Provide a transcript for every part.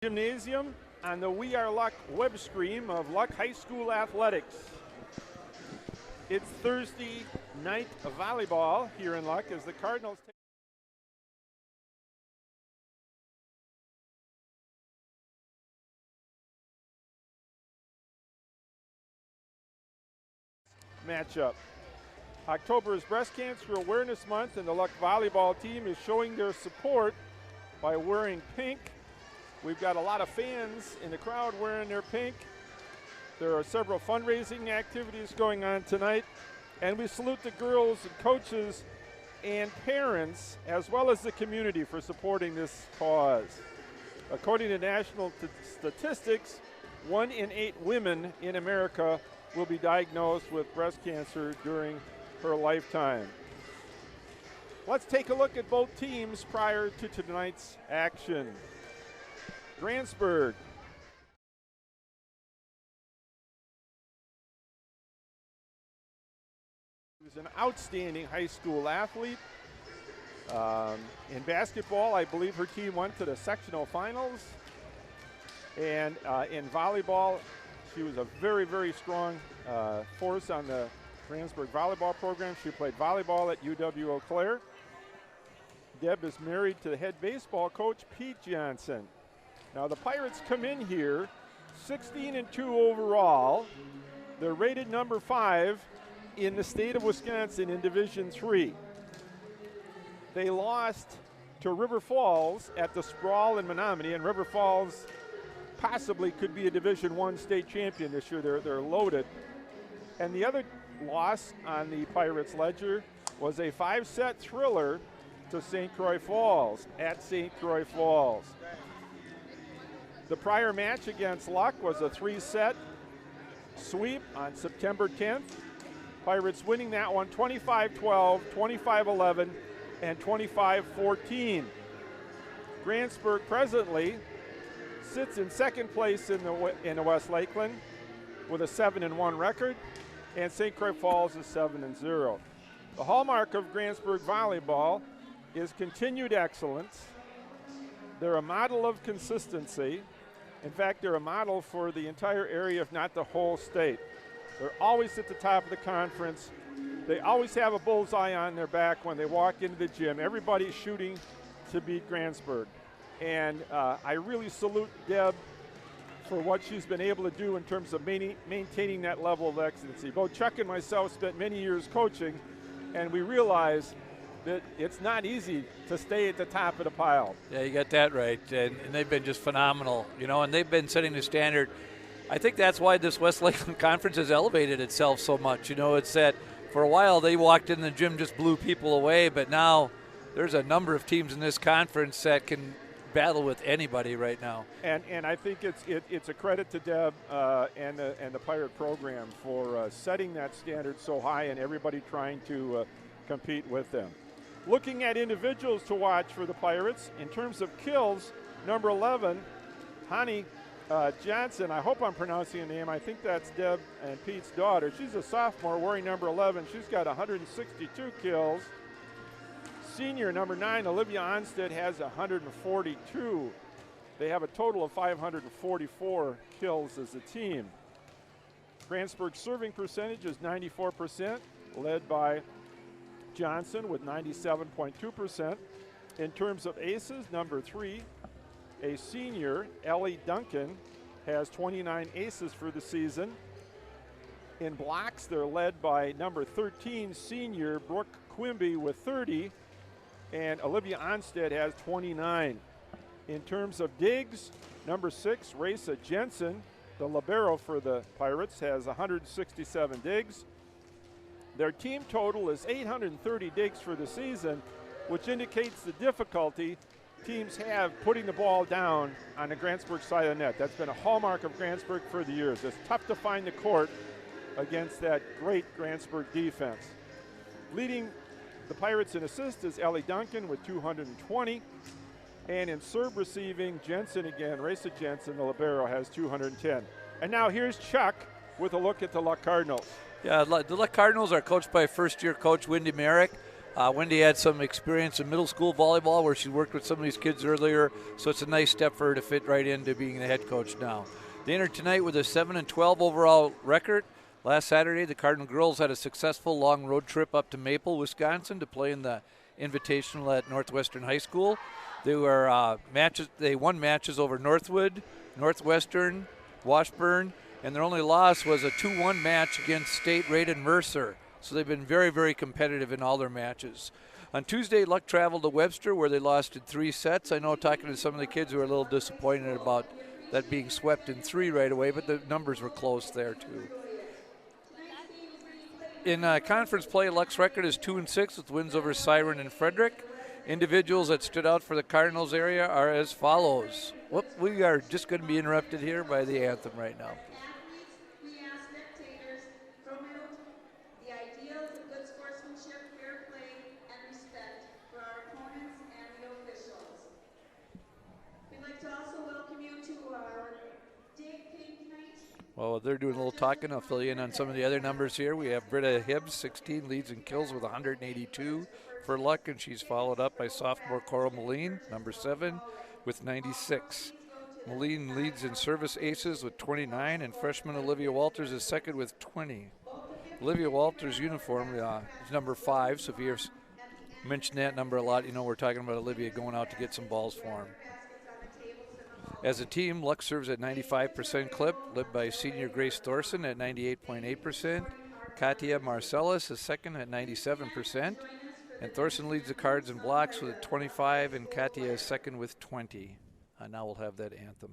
Gymnasium on the We Are Luck web stream of Luck High School Athletics. It's Thursday night of volleyball here in Luck as the Cardinals take matchup. October is Breast Cancer Awareness Month, and the Luck volleyball team is showing their support by wearing pink. We've got a lot of fans in the crowd wearing their pink. There are several fundraising activities going on tonight, and we salute the girls and coaches and parents as well as the community for supporting this cause. According to national statistics, 1 in 8 women in America will be diagnosed with breast cancer during her lifetime. Let's take a look at both teams prior to tonight's action. Grantsbrug. He was an outstanding high school athlete. In basketball, I believe her team went to the sectional finals. And in volleyball, she was a very, very strong force on the Grantsbrug volleyball program. She played volleyball at UW-Eau Claire. Deb is married to the head baseball coach, Pete Johnson. Now the Pirates come in here 16-2 overall. They're rated number 5 in the state of Wisconsin in Division III. They lost to River Falls at the Sprawl in Menominee, and River Falls possibly could be a Division I state champion this year. They're loaded. And the other loss on the Pirates ledger was a 5-set thriller to St. Croix Falls at St. Croix Falls. The prior match against Luck was a 3-set sweep on September 10th. Pirates winning that one 25-12, 25-11, and 25-14. Grantsbrug presently sits in second place in the West Lakeland with a 7-1 record, and St. Croix Falls is 7-0. The hallmark of Grantsbrug volleyball is continued excellence. They're a model of consistency. In fact, they're a model for the entire area, if not the whole state. They're always at the top of the conference. They always have a bullseye on their back when they walk into the gym. Everybody's shooting to beat Grantsbrug. And I really salute Deb for what she's been able to do in terms of maintaining that level of excellency. Both Chuck and myself spent many years coaching, and we realize that it's not easy to stay at the top of the pile. Yeah, you got that right, and they've been just phenomenal, and they've been setting the standard. I think that's why this West Lakeland Conference has elevated itself so much. It's that for a while they walked in the gym, just blew people away, but now there's a number of teams in this conference that can battle with anybody right now. And I think it's a credit to Deb and the Pirate program for setting that standard so high and everybody trying to compete with them. Looking at individuals to watch for the Pirates, in terms of kills, number 11, Hani Johnson, I hope I'm pronouncing the name. I think that's Deb and Pete's daughter. She's a sophomore wearing number 11. She's got 162 kills. Senior number 9, Olivia Onstead, has 142. They have a total of 544 kills as a team. Grantsburg's serving percentage is 94%, led by Johnson with 97.2%. In terms of aces, number 3, a senior, Ellie Duncan, has 29 aces for the season. In blocks, they're led by number 13, senior Brooke Quimby with 30, and Olivia Onstead has 29. In terms of digs, number 6, Raisa Jensen, the libero for the Pirates, has 167 digs. Their team total is 830 digs for the season, which indicates the difficulty teams have putting the ball down on the Grantsbrug side of the net. That's been a hallmark of Grantsbrug for the years. It's tough to find the court against that great Grantsbrug defense. Leading the Pirates in assists is Ellie Duncan with 220. And in serve receiving, Jensen again, Raisa Jensen, the libero, has 210. And now here's Chuck with a look at the Luck Cardinals. Yeah, the Luck Cardinals are coached by first-year coach Wendy Merrick. Wendy had some experience in middle school volleyball where she worked with some of these kids earlier, so it's a nice step for her to fit right into being the head coach now. They entered tonight with a 7-12 overall record. Last Saturday, the Cardinal girls had a successful long road trip up to Maple, Wisconsin to play in the Invitational at Northwestern High School. They were They won matches over Northwood, Northwestern, Washburn, and their only loss was a 2-1 match against state-rated Mercer. So they've been very, very competitive in all their matches. On Tuesday, Luck traveled to Webster where they lost in 3 sets. I know talking to some of the kids who were a little disappointed about that being swept in 3 right away, but the numbers were close there too. In conference play, Luck's record is 2-6 with wins over Siren and Frederick. Individuals that stood out for the Cardinals area are as follows. Whoop, we are just going to be interrupted here by the anthem right now. We ask spectators promote the ideals of good sportsmanship, fair play, and respect for our opponents and the officials. We'd like to also welcome you to our Dig Pink Night. Well, they're doing a little talking. I'll fill you in on some of the other numbers here. We have Britta Hibbs, 16, leads in kills with 182 for Luck, and she's followed up by sophomore Coral Moline, number 7, with 96. Moline leads in service aces with 29, and freshman Olivia Walters is second with 20. Olivia Walters' uniform is number 5, so if you mention that number a lot, you know we're talking about Olivia going out to get some balls for him. As a team, Luck serves at 95% clip, led by senior Grace Thorson at 98.8%. Katia Marcellus is second at 97%. And Thorson leads the cards and blocks with 25, and Katia is second with 20. Now we'll have that anthem.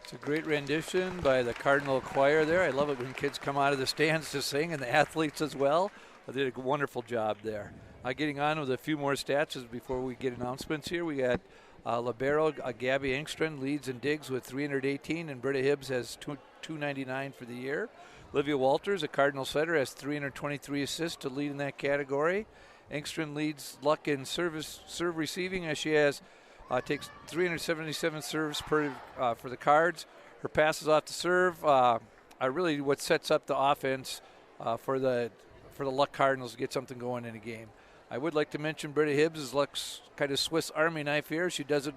It's a great rendition by the Cardinal Choir there. I love it when kids come out of the stands to sing, and the athletes as well. They did a wonderful job there. Getting on with a few more stats before we get announcements here. We got libero Gabby Engstrand leads in digs with 318, and Britta Hibbs has 299 for the year. Olivia Walters, a Cardinal setter, has 323 assists to lead in that category. Engstrand leads Luck in serve receiving as she has takes 377 serves for the Cards. Her passes off the serve are really what sets up the offense for the Luck Cardinals to get something going in a game. I would like to mention Britta Hibbs is Luck's kind of Swiss Army knife here. She does it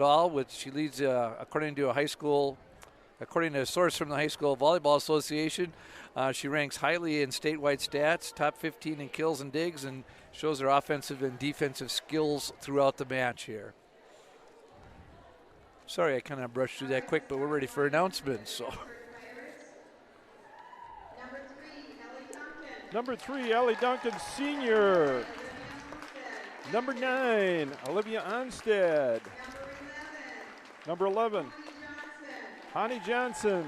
all. She leads according to a source from the High School Volleyball Association. She ranks highly in statewide stats, top 15 in kills and digs, and shows her offensive and defensive skills throughout the match here. Sorry, I kind of brushed through that quick, but we're ready for announcements. So. Number 3, Ellie Duncan, senior. Number 9, Olivia Onstead. Number 11, Honey Johnson.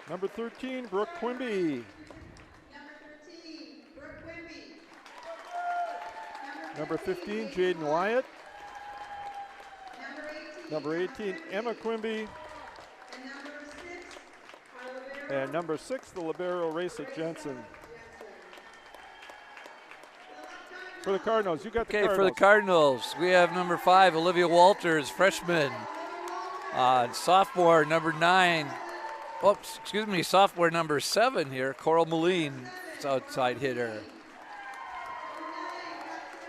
Number 13, Brooke Quimby. Number 15, Jaden Wyatt. Number 18, Emma Quimby. And number 6, the libero, Raisa Jensen. For the Cardinals, you got the Cardinals. Okay, for the Cardinals, we have number 5, Olivia Walters, freshman. Sophomore, number 9. Oops, excuse me, sophomore number 7 here, Coral Moline, outside hitter.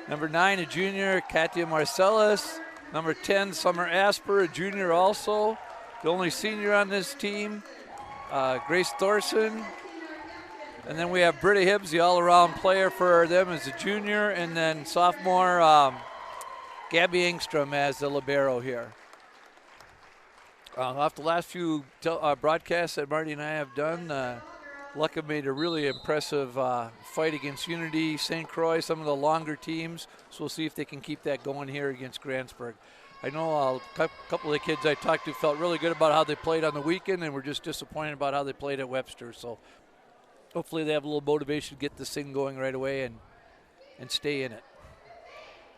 Number 9, a junior, Katia Marcellus. Number 10, Summer Asper, a junior also. The only senior on this team, Grace Thorson. And then we have Britta Hibbs, the all-around player for them as a junior. And then sophomore, Gabby Engstrom as the libero here. Off the last few broadcasts that Marty and I have done, Lucca made a really impressive fight against Unity, St. Croix, some of the longer teams. So we'll see if they can keep that going here against Grantsbrug. I know a couple of the kids I talked to felt really good about how they played on the weekend and were just disappointed about how they played at Webster. So hopefully they have a little motivation to get this thing going right away and stay in it.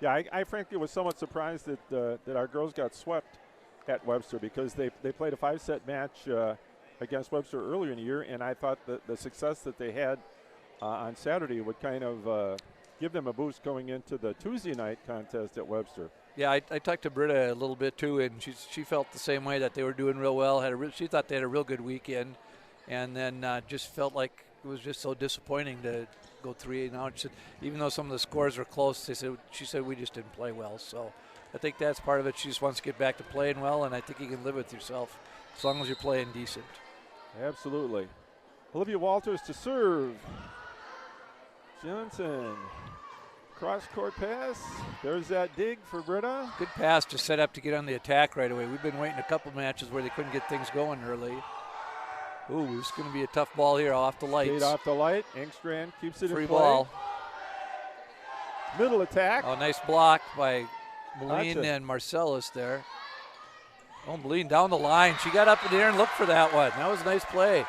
Yeah, I frankly was somewhat surprised that our girls got swept at Webster because they played a 5-set match against Webster earlier in the year, and I thought that the success that they had on Saturday would kind of give them a boost going into the Tuesday night contest at Webster. Yeah, I talked to Britta a little bit too, and she felt the same way, that they were doing real well. She thought they had a real good weekend, and then just felt like it was just so disappointing to go 3-8 now. Even though some of the scores were close, she said we just didn't play well. So I think that's part of it. She just wants to get back to playing well, and I think you can live with yourself as long as you're playing decent. Absolutely. Olivia Walters to serve. Johnson. Cross-court pass. There's that dig for Britta. Good pass to set up to get on the attack right away. We've been waiting a couple matches where they couldn't get things going early. Ooh, this is going to be a tough ball here off the lights. Stayed off the light. Engstrand keeps it Free in play. ball. Middle attack. Oh, nice block by Moline Gotcha. and Marcellus there. Oh, Moline down the line. She got up in the air and looked for that one. That was a nice play.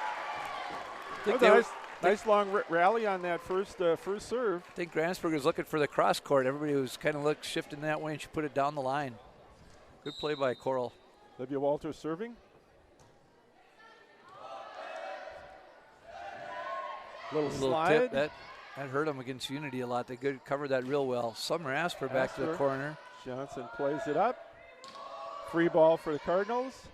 Nice long rally on that first serve. I think Grantsbrug was looking for the cross court. Everybody was kind of shifting that way, and she put it down the line. Good play by Coral. Olivia Walters serving. Little slide. Tip. That hurt them against Unity a lot. They covered that real well. Summer Asper back to the corner. Johnson plays it up. Free ball for the Cardinals.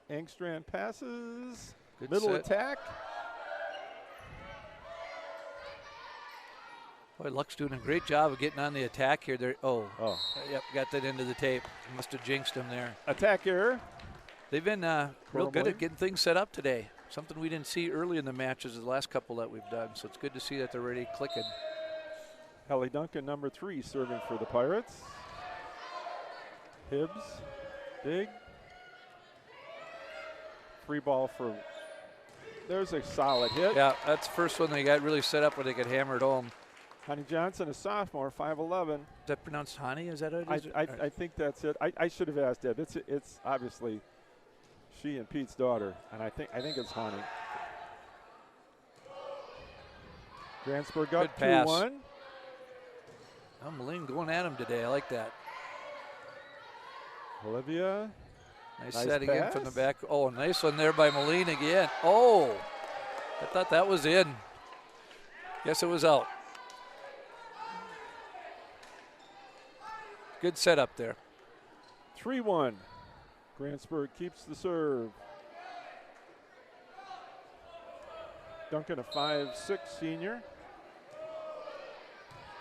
Engstrand passes. Good Middle set. attack. Boy, Luck's doing a great job of getting on the attack here. Yep, got that into the tape. Must have jinxed him there. Attack error. They've been real good at getting things set up today. Something we didn't see early in the matches the last couple that we've done. So it's good to see that they're already clicking. Kelly Duncan, number 3, serving for the Pirates. Hibbs, big. Free ball for, there's a solid hit. Yeah, that's the first one they got really set up where they could hammer it home. Honey Johnson, a sophomore, 5'11". Is that pronounced Honey? Is that it? I think that's it. I should have asked Deb. It's obviously she and Pete's daughter, and I think it's Honey. Grantsburg up 2-1. Oh, Moline going at him today. I like that. Olivia. Nice set again from the back. Oh, nice one there by Moline again. Oh, I thought that was in. Guess it was out. Good setup there. 3-1. Grantsburg keeps the serve. Duncan, a 5'6" senior.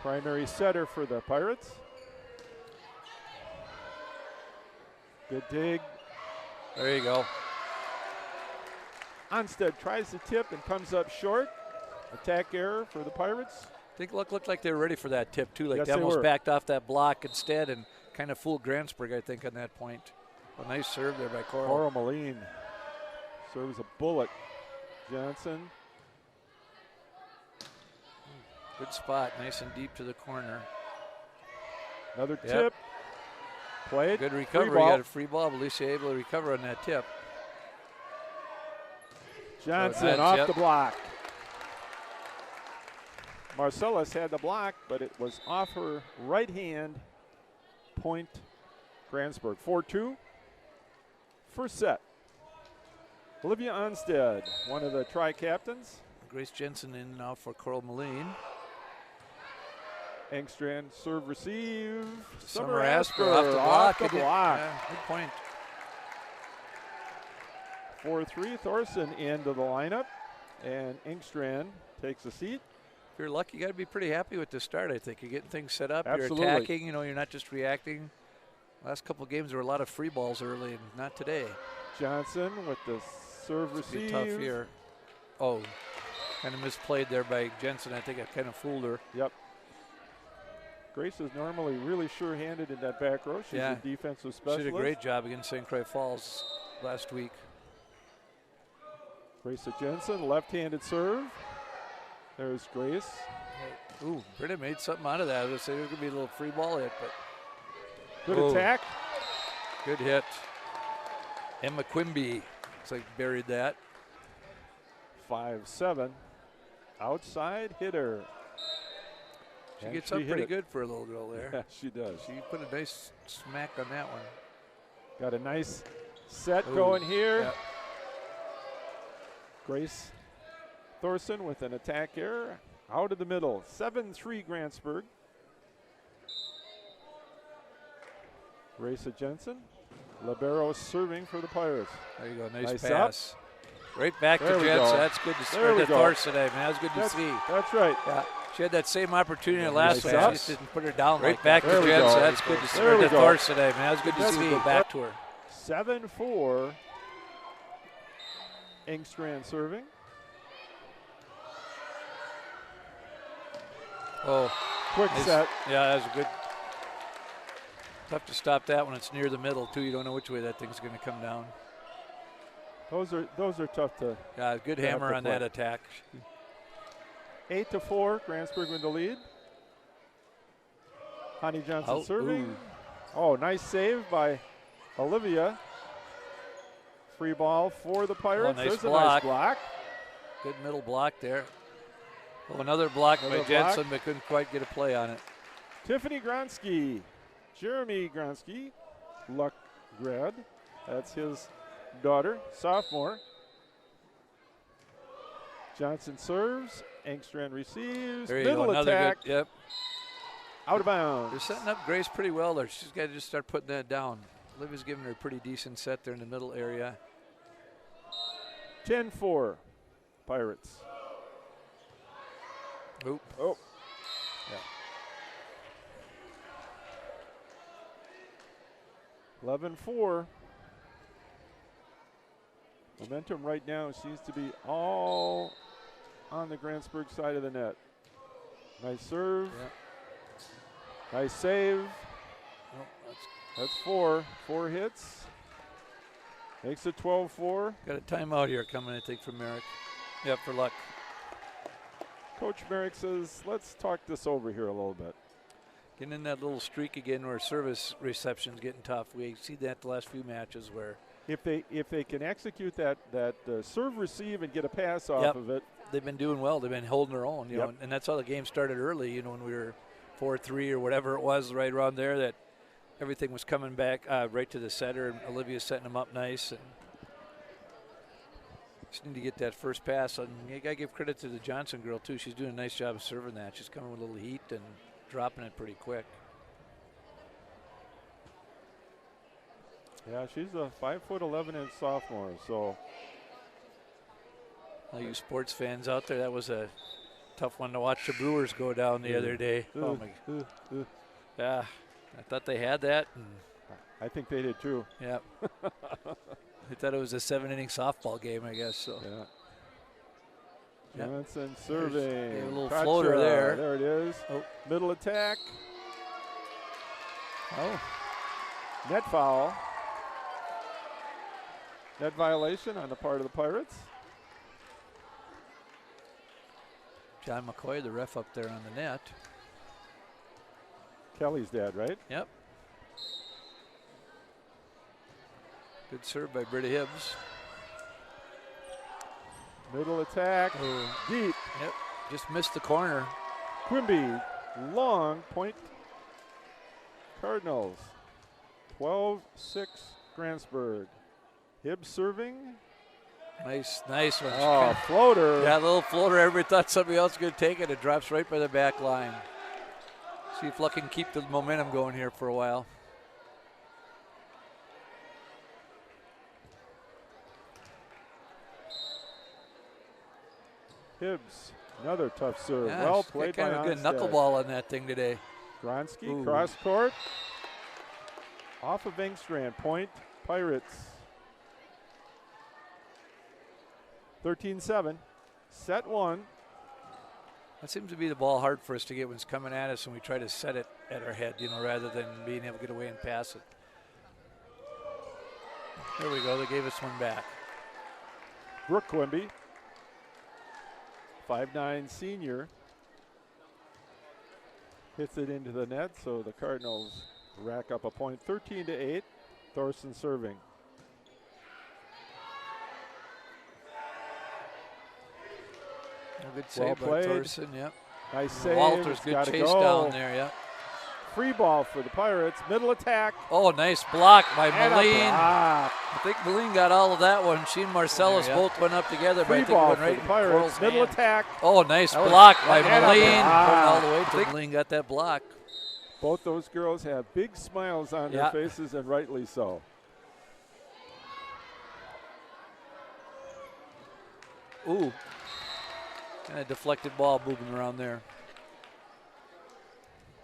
Primary setter for the Pirates. Good dig. There you go. Onstead tries the tip and comes up short. Attack error for the Pirates. I think looked like they were ready for that tip too. Like Yes, they almost were. backed off that block instead and kind of fooled Grantsburg, I think, on that point. A nice serve there by Coral. Coral Moline serves a bullet. Johnson. Good spot, nice and deep to the corner. Another Yep. tip. Played. Good recovery. Free ball. Got a free ball, but Alicia able to recover on that tip. Johnson That's off it. the block. Marcellus had the block, but it was off her right hand. Point Grantsburg. 4-2. First set. Olivia Onstead, one of the tri-captains. Grace Jensen in now for Coral Moline. Engstrand serve receive. Summer Asper off the block. Yeah, good point. 4-3. Thorson into the lineup. And Engstrand takes a seat. If you're lucky, you got to be pretty happy with the start, I think. You're getting things set up. Absolutely. You're attacking. You're not just reacting. Last couple of games there were a lot of free balls early, and not today. Johnson with the serve receive. Tough here. Oh, kind of misplayed there by Jensen. I think I kind of fooled her. Yep. Grace is normally really sure-handed in that back row. She's a defensive specialist. She did a great job against St. Croix Falls last week. Grace Jensen, left-handed serve. There's Grace. Ooh, Britta made something out of that. I was say there's going to be a little free ball hit, but good attack. Good hit. Emma Quimby looks like buried that. 5'7". Outside hitter. She gets up pretty good for a little girl there. Yeah, she does. She put a nice smack on that one. Got a nice set going here. Yep. Grace Thorson with an attack error. Out of the middle. 7-3 Grantsbrug. Grace Jensen. Libero serving for the Pirates. There you go. Nice up. pass. Right back There to we Jensen. go. That's good to see. There we To go. Thorson today, man. That was good to see. That's right. Yeah. She had that same opportunity last week. up. She just didn't put her down Right like back there to we Jensen. go. That's good to see. There we To go. Thorson today, man. That was good to That's see. good. Back to her. 7-4. Engstrand serving. Oh, Quick set. Yeah, that was a good. Tough to stop that when it's near the middle too. You don't know which way that thing's going to come down. Those are tough to. Yeah, good hammer on that attack. 8-4. Grantsbrug with the lead. Honey Johnson Out. serving. Ooh. Oh, nice save by Olivia. Free ball for the Pirates. nice There's block. a nice block. Good middle block there. Oh, another block by Jensen, but couldn't quite get a play on it. Tiffany Gronsky. Jeremy Gronsky. Luck grad. That's his daughter, sophomore. Johnson serves. Engstrand receives. There you Middle go. Another attack. good. Yep. Out of bounds. They're setting up Grace pretty well there. She's got to just start putting that down. Olivia's giving her a pretty decent set there in the middle area. 10-4. Pirates. Oop. Oh. Yeah. 11-4. Momentum right now seems to be all on the Grantsbrug side of the net. Nice serve. Yep. Nice save. Oh, That's four. 4 hits. Makes it 12-4. got a timeout here coming, I think, from Merrick. Yep, for Luck. Coach Merrick says, let's talk this over here a little bit. Getting in that little streak again where service reception's getting tough. We see that the last few matches where If they can execute that serve receive and get a pass off of it. they've been doing well. They've been holding their own, you Yep. know, and that's how the game started early, you know, when we were 4-3 or whatever it was right around there, that everything was coming back right to the setter, and Olivia's setting them up nice. And just need to get that first pass. And you got to give credit to the Johnson girl, too. She's doing a nice job of serving that. She's coming with a little heat and dropping it pretty quick. Yeah, she's a 5'11" sophomore, so. All you sports fans out there, that was a tough one to watch the Brewers go down the other day. Oh my! Yeah, I thought they had that. And I think they did too. yeah. I thought it was a 7-inning softball game, I guess. So. Yeah. Yep. Johnson serving. A little Kacha, floater there. There it is. Oh. Middle attack. Oh. Net foul. Net violation on the part of the Pirates. John McCoy, the ref up there on the net. Kelly's dad, right? Yep. Good serve by Britta Hibbs. Middle attack. Oh. Deep. Yep. Just missed the corner. Quimby. Long point. Cardinals. 12-6 Grantsbrug. Hibbs serving. Nice one. Oh, floater. Yeah, a little floater. Everybody thought somebody else was going to take it. It drops right by the back line. See if Luck can keep the momentum going here for a while. Hibbs. Another tough serve. Yeah, Well she's got played kind by of a good Onstead. knuckleball on that thing today. Gronsky, Ooh. cross court. Off of Engstrand, point, Pirates. 13-7, set one. That seems to be the ball hard for us to get when it's coming at us, and we try to set it at our head, rather than being able to get away and pass it. There we go, they gave us one back. Brooke Quimby, 5'9" senior, hits it into the net, so the Cardinals rack up a point. 13-8, Thorson serving. Good save by Thorson, yep. Nice save. Walters, good chase down there, yep. Free ball for the Pirates, middle attack. Oh, nice block by And Moline. I think Moline got all of that one. She and Marcellus both went up together. Free but I think ball it went for right the in Pirates, Coral's middle hand. attack. Oh, nice block by and Moline. All the way to Moline got that block. Both those girls have big smiles on their faces, and rightly so. Ooh. Kind of deflected ball moving around there.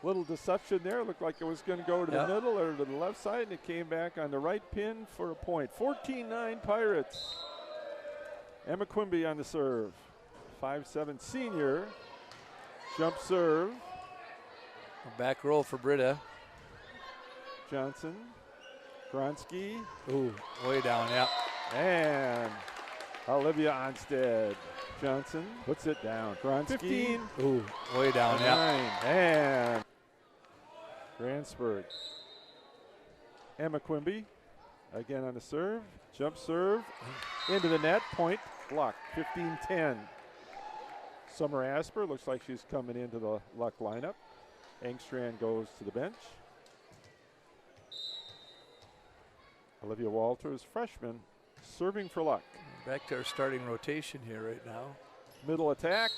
Little deception there. Looked like it was going to go to the middle or to the left side, and it came back on the right pin for a point. 14-9 Pirates. Emma Quimby on the serve. 5'7" senior. Jump serve. A back row for Britta. Johnson. Gronsky. Ooh, way down, And Olivia Onstead. Johnson puts it down. Gronsky. 15. Ooh, way down, 9. And Grantsbrug. Emma Quimby again on the serve. Jump serve into the net. Point block. 15-10. Summer Asper looks like she's coming into the Luck lineup. Engstrand goes to the bench. Olivia Walters, freshman, serving for Luck. Back to our starting rotation here right now. Middle attack.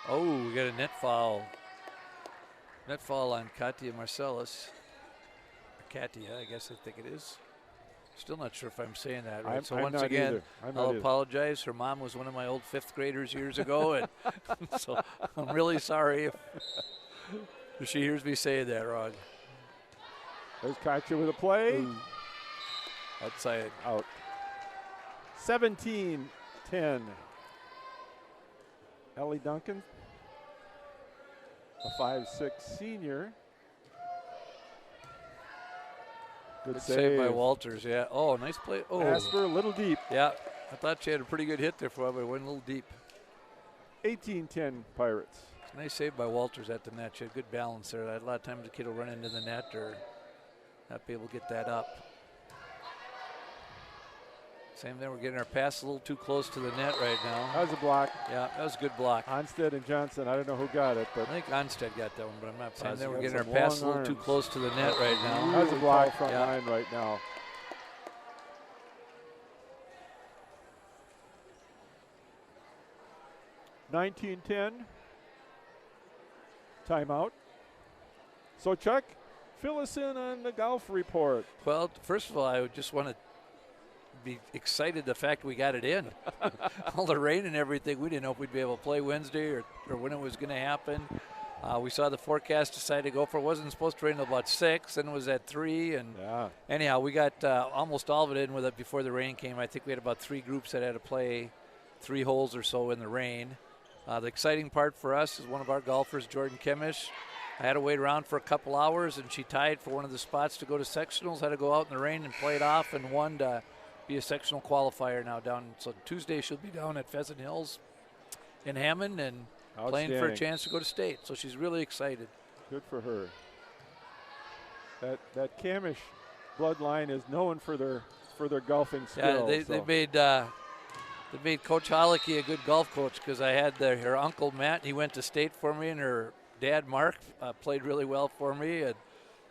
Oh, we got a net foul. Net foul on Katia Marcellus. Katia, I guess I think it is. Still not sure if I'm saying that right. So once again, I'll apologize. Her mom was one of my old 5th graders years ago, and so I'm really sorry if she hears me say that wrong. There's Katia with a play. Ooh. Outside. Out. 17-10. Ellie Duncan, a 5'6" senior. Good save by Walters, yeah. Oh, nice play. Oh, Asper, a little deep. Yeah, I thought she had a pretty good hit there for her, but it went a little deep. 18-10 Pirates. Nice save by Walters at the net. She had good balance there. A lot of times the kid will run into the net or not be able to get that up. Same thing, we're getting our pass a little too close to the net right now. That was a block. Yeah, that was a good block. Onstead and Johnson, I don't know who got it, but I think Onstead got that one, but I'm not positive. Same thing, we're getting our long pass a little too close to the net right now. That was a block front line right now. $19-10. Timeout. So Chuck, fill us in on the golf report. Well, first of all, I would just want to be excited the fact we got it in. All the rain and everything, we didn't know if we'd be able to play Wednesday or when it was going to happen. We saw the forecast decide to go for it. Wasn't supposed to rain until about 6, and it was at 3. And anyhow, we got almost all of it in with it before the rain came. I think we had about 3 groups that had to play 3 holes or so in the rain. The exciting part for us is one of our golfers, Jordan Kemish. I had to wait around for a couple hours, and she tied for one of the spots to go to sectionals. Had to go out in the rain and play it off, and won to be a sectional qualifier now down. So Tuesday she'll be down at Pheasant Hills in Hammond and playing for a chance to go to state. So she's really excited. Good for her. That Camish bloodline is known for their golfing skills. Yeah, they made Coach Hollicky a good golf coach because I had her uncle Matt. He went to state for me, and her dad Mark played really well for me,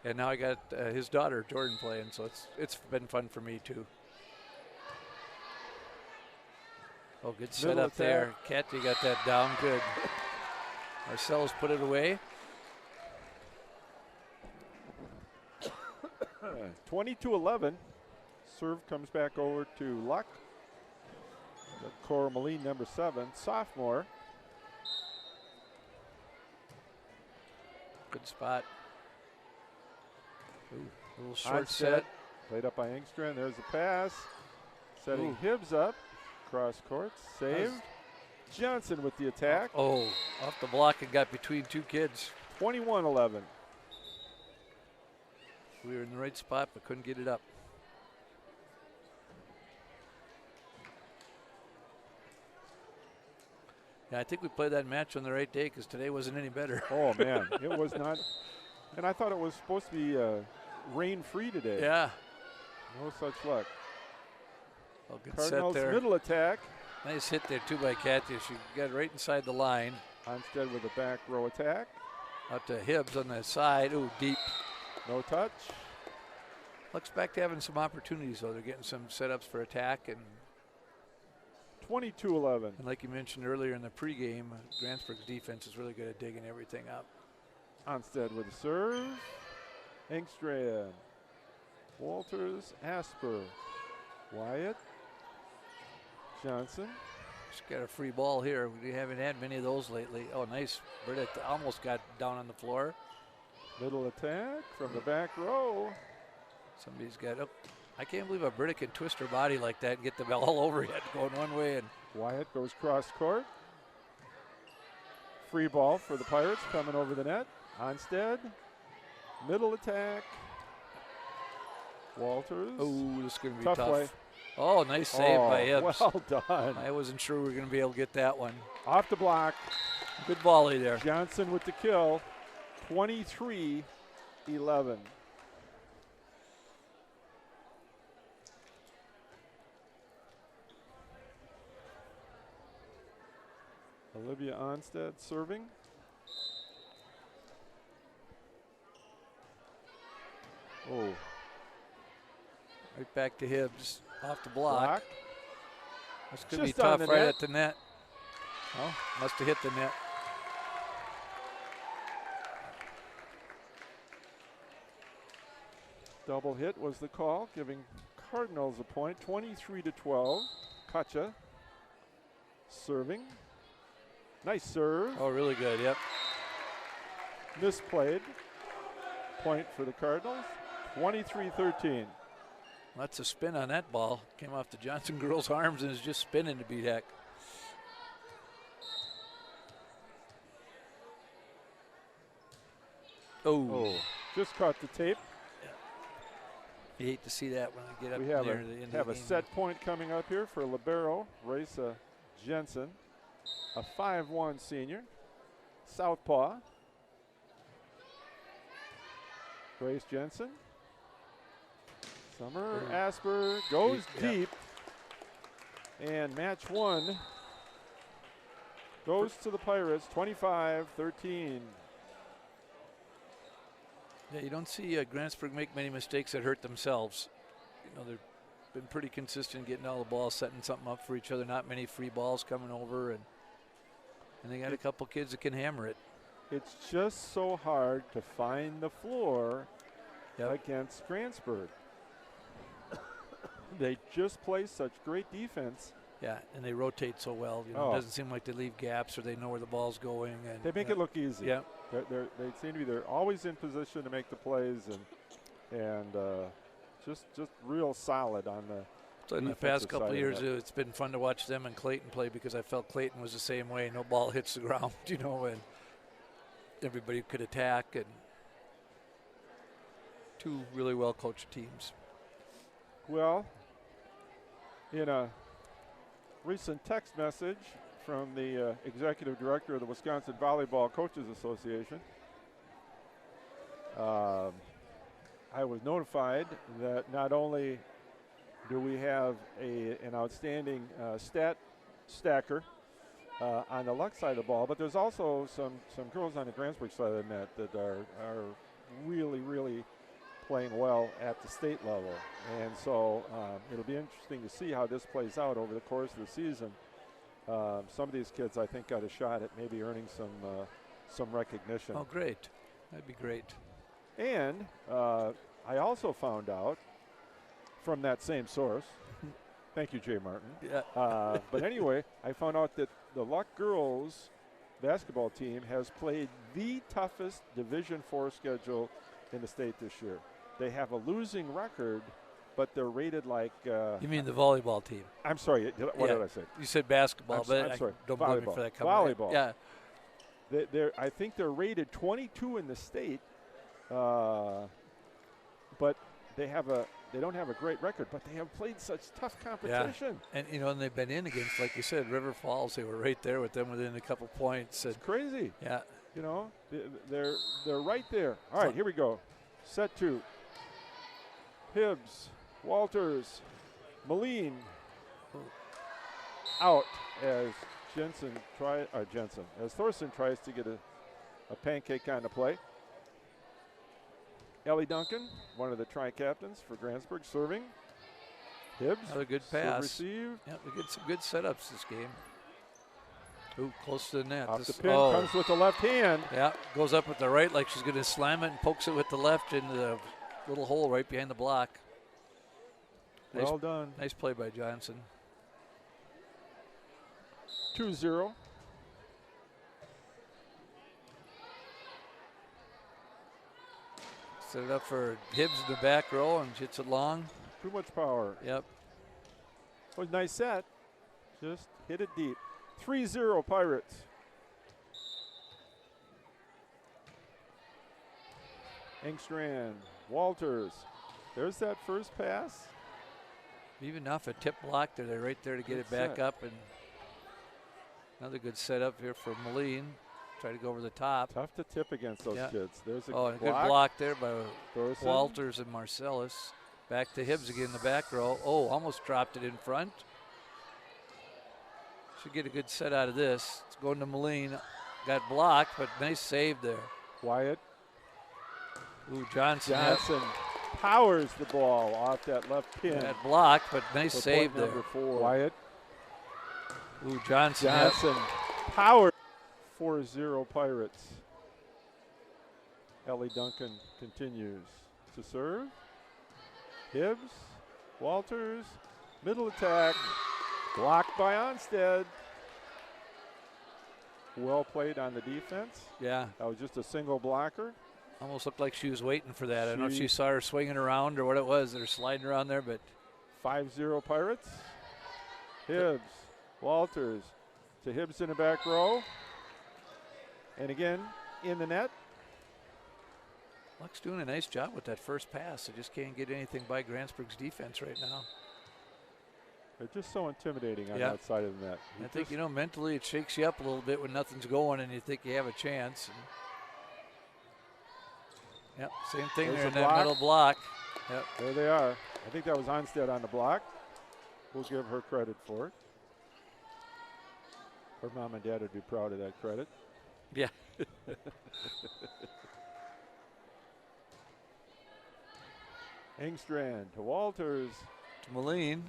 and now I got his daughter Jordan playing. So it's been fun for me too. Oh, good setup there. Katia got that down good. Marcellus put it away. 20-11. Serve comes back over to Luck. Cora Moline, number 7, sophomore. Good spot. Ooh. A little short Onstead, set. played up by Engstrand. There's the pass. Setting Ooh. Hibbs up. Cross court. Saved. Johnson with the attack. Oh, off the block and got between two kids. 21-11. We were in the right spot but couldn't get it up. Yeah, I think we played that match on the right day because today wasn't any better. Oh, man. It was not. And I thought it was supposed to be rain-free today. Yeah. No such luck. Well, good Cardinals set there. middle attack. Nice hit there, too, by Katya. She got right inside the line. Onstead with a back row attack. Out to Hibbs on the side. Ooh, deep. No touch. Looks back to having some opportunities, though. They're getting some setups for attack. And 22-11. like you mentioned earlier in the pregame, Grantsbrug's defense is really good at digging everything up. Onstead with a serve. Engstrand. Walters. Asper. Wyatt. Johnson. Just got a free ball here. We haven't had many of those lately. Oh, nice. Britta almost got down on the floor. Middle attack from the back row. Somebody's got up. I can't believe a Britta can twist her body like that and get the ball all over it going one way. And Wyatt goes cross court. Free ball for the Pirates coming over the net. Onstead. Middle attack. Walters. oh, this is going to be Tough tough. play. Oh, nice save by Hibbs. Well done. I wasn't sure we were going to be able to get that one. Off the block. Good volley there. Johnson with the kill. 23-11. Olivia Onstead serving. Oh, Right back to Hibbs. Off the block. block. This could be Just on tough the right net. at the net. Oh, must have hit the net. Double hit was the call, giving Cardinals a point. 23-12. Kacha serving. Nice serve. Oh, really good, yep. Misplayed. Point for the Cardinals. 23-13. Lots of spin on that ball. Came off the Johnson girl's arms and is just spinning to beat heck. Oh, Just caught the tape. you hate to see that when I get up We have near the end a of the game. set point coming up here for libero Raisa Jensen, a 5'1" senior, southpaw. Grace Jensen. Summer Asper goes deep. And match one goes to the Pirates, 25-13. Yeah, you don't see Grantsbrug make many mistakes that hurt themselves. You know, they've been pretty consistent getting all the balls, setting something up for each other. Not many free balls coming over, and they got a couple kids that can hammer it. It's just so hard to find the floor against Grantsbrug. They just play such great defense. Yeah, and they rotate so well. You know, it doesn't seem like they leave gaps or they know where the ball's going. And they make it look easy. Yeah. They seem to be they're always in position to make the plays and just real solid on the. So in the past couple of years, it's been fun to watch them and Clayton play because I felt Clayton was the same way. No ball hits the ground, you know, and everybody could attack, and two really well coached teams. Well, in a recent text message from the executive director of the Wisconsin Volleyball Coaches Association, I was notified that not only do we have an outstanding stat stacker on the Lux side of the ball, but there's also some girls on the Grantsbrug side of the net that are really playing well at the state level. And so it'll be interesting to see how this plays out over the course of the season. Some of these kids, I think, got a shot at maybe earning some recognition. Oh, great. That'd be great. And I also found out from that same source, thank you, Jay Martin. Yeah. But anyway, I found out that the Luck girls basketball team has played the toughest Division IV schedule in the state this year. they have a losing record, but they're rated like. You mean the volleyball team? I'm sorry. What did I say? You said basketball, but I'm sorry. don't blame me for that. Volleyball. Yeah. I think they're rated 22 in the state, but they don't have a great record, but they have played such tough competition. Yeah. And and they've been in against, like you said, River Falls. They were right there with them within a couple points. It's crazy. Yeah. They're right there. All right, here we go. Set 2. Hibbs, Walters, Moline out as as Thorson tries to get a pancake kind of play. Ellie Duncan, one of the tri-captains for Grantsbrug, serving. Hibbs. Another good pass. Received. Yeah, we get some good setups this game. Ooh, close to the net. Off the pin, comes with the left hand. Yeah, goes up with the right like she's going to slam it and pokes it with the left into the little hole right behind the block. Well done. Nice play by Johnson. 2-0. Set it up for Hibbs in the back row and hits it long. Too much power. Yep. Was nice set. Just hit it deep. 3-0 Pirates. Engstrand, Walters. There's that first pass. Even off a tip block there, they're right there to get it back up. And another good setup here for Moline. Try to go over the top. Tough to tip against those kids. There's a good block there by Walters and Marcellus. Back to Hibbs again in the back row. Oh, almost dropped it in front. Should get a good set out of this. It's going to Moline. Got blocked, but nice save there. Wyatt. Ooh, Johnson. Powers the ball off that left pin. That block, but nice save there. Number 4. Wyatt. Ooh, Johnson. Powers. 4-0 Pirates. Ellie Duncan continues to serve. Hibbs, Walters, middle attack, blocked by Onstead. Well played on the defense. Yeah. That was just a single blocker. Almost looked like she was waiting for that. I don't know if she saw her swinging around or what it was. They're sliding around there, but. 5-0 Pirates. Hibbs, Walters to Hibbs in the back row. And again, in the net. Luck's doing a nice job with that first pass. They just can't get anything by Grantsbrug's defense right now. They're just so intimidating on that side of the net. I think, mentally it shakes you up a little bit when nothing's going and you think you have a chance. Yep, same thing there in that middle block. Yep. There they are. I think that was Onstead on the block. We'll give her credit for it. Her mom and dad would be proud of that credit. Yeah. Engstrand to Walters. To Moline.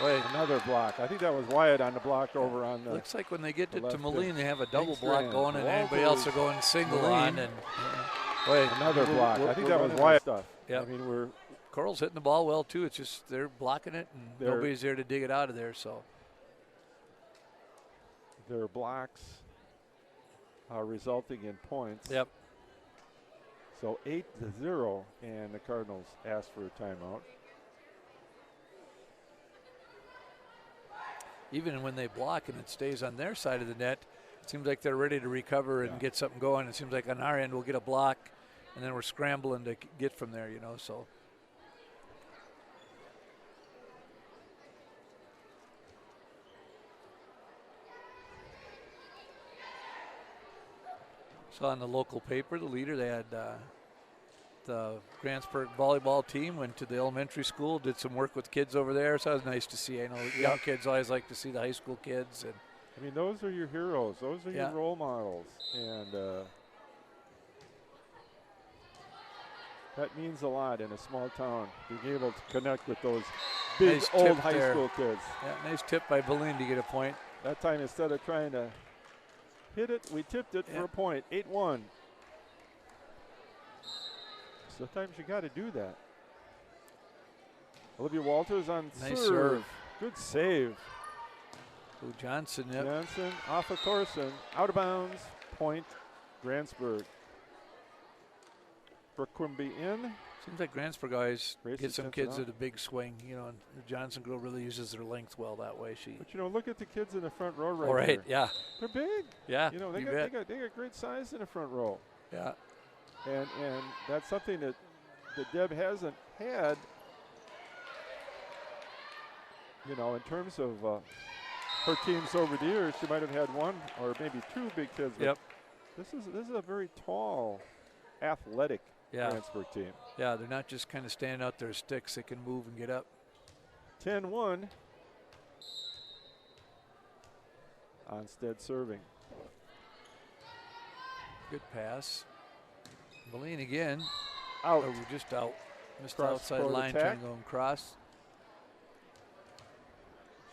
Wait, another block. I think that was Wyatt on the block over on the. Looks like when they get to Moline, they have a double Engstrand, block going, and anybody else are going single on. And wait, another block. I think that was Wyatt stuff. Yeah. I mean, Coral's hitting the ball well too. It's just they're blocking it, and nobody's there to dig it out of there. So their blocks are resulting in points. Yep. So 8-0, and the Cardinals ask for a timeout. Even when they block and it stays on their side of the net, it seems like they're ready to recover and get something going. It seems like on our end we'll get a block, and then we're scrambling to get from there, so. Saw in the local paper, the leader, they had the Grantsburg volleyball team went to the elementary school, did some work with kids over there. So it was nice to see. I know young kids always like to see the high school kids. And I mean, those are your heroes. Those are your role models. And that means a lot in a small town, being able to connect with those big, nice old high school kids. Yeah, nice tip by Boline to get a point. That time, instead of trying to hit it, we tipped it for a point. 8-1. Sometimes you got to do that. Olivia Walters on serve. Good save. Ooh, Johnson, Johnson off of Thorson. Out of bounds. Point, Grantsbrug. Brookwimby in. Seems like Grantsbrug always Gracie gets some sends it kids out. with a big swing. You know, and the Johnson girl really uses their length well that way. But you know, look at the kids in the front row right All right, here. yeah. They're big. Yeah, You know, they you got bet. they got great size in the front row. Yeah. And that's something that Deb hasn't had. You know, in terms of her teams over the years, she might have had one or maybe two big kids. But Yep. This is a very tall, athletic Grantsbrug team. Yeah, they're not just kind of standing out there as sticks. They can move and get up. 10-1. Onstead serving. Good pass. Moline again. Out. Oh, just out. Missed Cross outside court line, attack. trying to go and cross.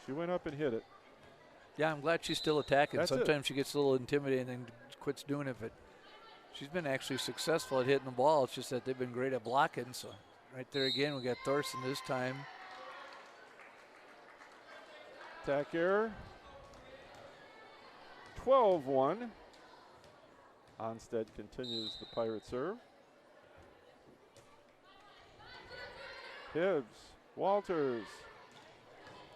She went up and hit it. Yeah, I'm glad she's still attacking. That's it. Sometimes she gets a little intimidating and quits doing it, but she's been actually successful at hitting the ball. It's just that they've been great at blocking. So right there again, we got Thorson this time. Attack error. 12-1. Onstead continues the Pirate serve. Hibbs, Walters,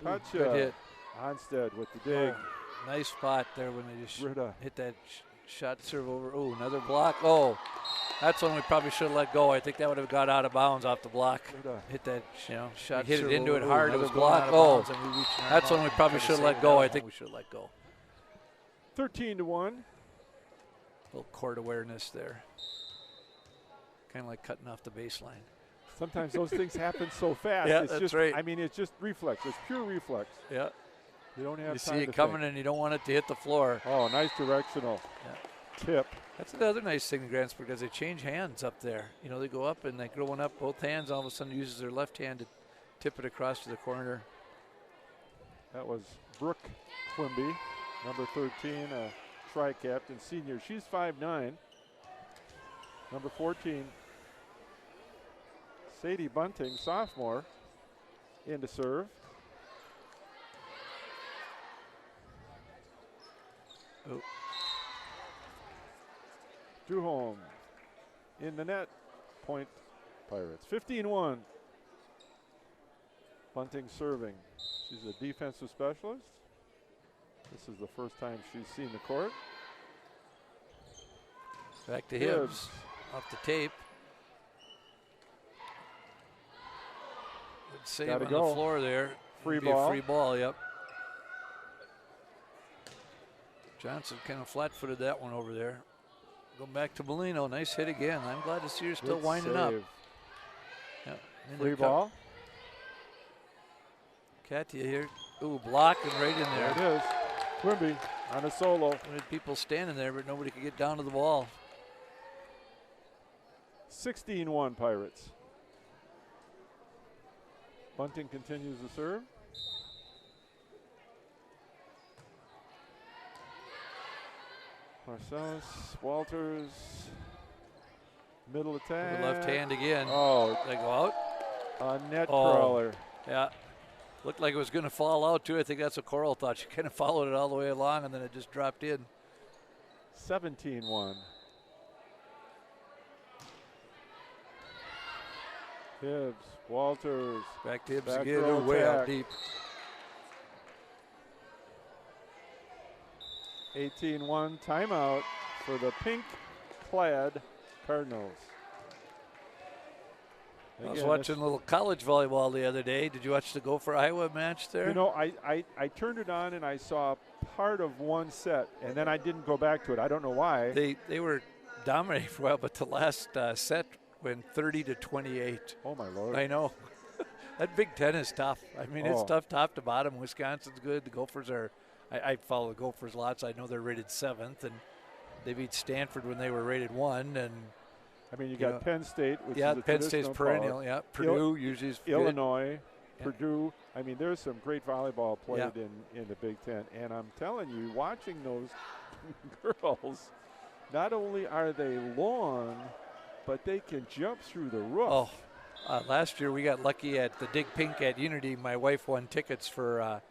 Ooh, Gotcha. good hit. Onstead with the dig. Oh, nice spot there when they just Britta. hit that shot serve over. Oh, another block. Oh, that's one we probably should have let go. I think that would have got out of bounds off the block. Britta. Hit that, shot. We hit serve it into over. it hard. It Another was block. blocked. Oh, And we reached that's one we probably should have let go. I think we should have let go. 13-1. A little court awareness there. Kind of like cutting off the baseline. Sometimes those things happen so fast. Yeah, it's that's just, right. I mean, it's just reflex. It's pure reflex. Yeah. You don't have You time see to it coming think. and you don't want it to hit the floor. Oh, nice directional tip. That's another nice thing in Grantsbrug because they change hands up there. You know, they go up and they go one up both hands. All of a sudden uses their left hand to tip it across to the corner. That was Brooke Quimby, number 13, a tri-captain senior. She's 5'9". Number 14, Sadie Bunting, sophomore, in to serve. Oh. Duholm in the net. Point Pirates. 15-1. Bunting serving. She's a defensive specialist. This is the first time she's seen the court. Back to Hibbs. Off the tape. Good save Gotta on go. the floor there. Free Be a ball. free ball, yep. Johnson kind of flat-footed that one over there. Going back to Molino. Nice hit again. I'm glad to see her still Good winding up. save. Yeah. And Free then ball. Katia here. Ooh, blocking right in There there. it is. Quimby on a solo. We had people standing there, but nobody could get down to the ball. 16-1 Pirates. Bunting continues to serve. Marcellus, Walters, middle attack. The left hand again. Oh, They go out. a net Oh. crawler. Yeah. Looked like it was going to fall out, too. I think that's what Coral thought. She kind of followed it all the way along, and then it just dropped in. 17-1. Hibbs, Walters. Back to Hibbs Back again. row Ooh, way out attack. deep. 18-1 timeout for the pink-clad Cardinals. I was Again, watching a little college volleyball the other day. Did you watch the Gopher Iowa match there? you know, I turned it on and I saw part of one set, and then I didn't go back to it. I don't know why. They were dominating for a while, but the last set went 30-28. Oh, my Lord. I know. That Big Ten is tough. I mean, it's Oh. tough top to bottom. Wisconsin's good. The Gophers are – I follow the Gophers lots. I know they're rated 7th, and they beat Stanford when they were rated 1. And I mean, you you know, got Penn State, which yeah, is a Penn State's traditional perennial. power. Yeah, Purdue usually is good. Illinois, Yeah. Purdue. I mean, there's some great volleyball played Yeah. in the Big Ten. And I'm telling you, watching those girls, not only are they long, but they can jump through the roof. Oh, last year we got lucky at the Dig Pink at Unity. My wife won tickets for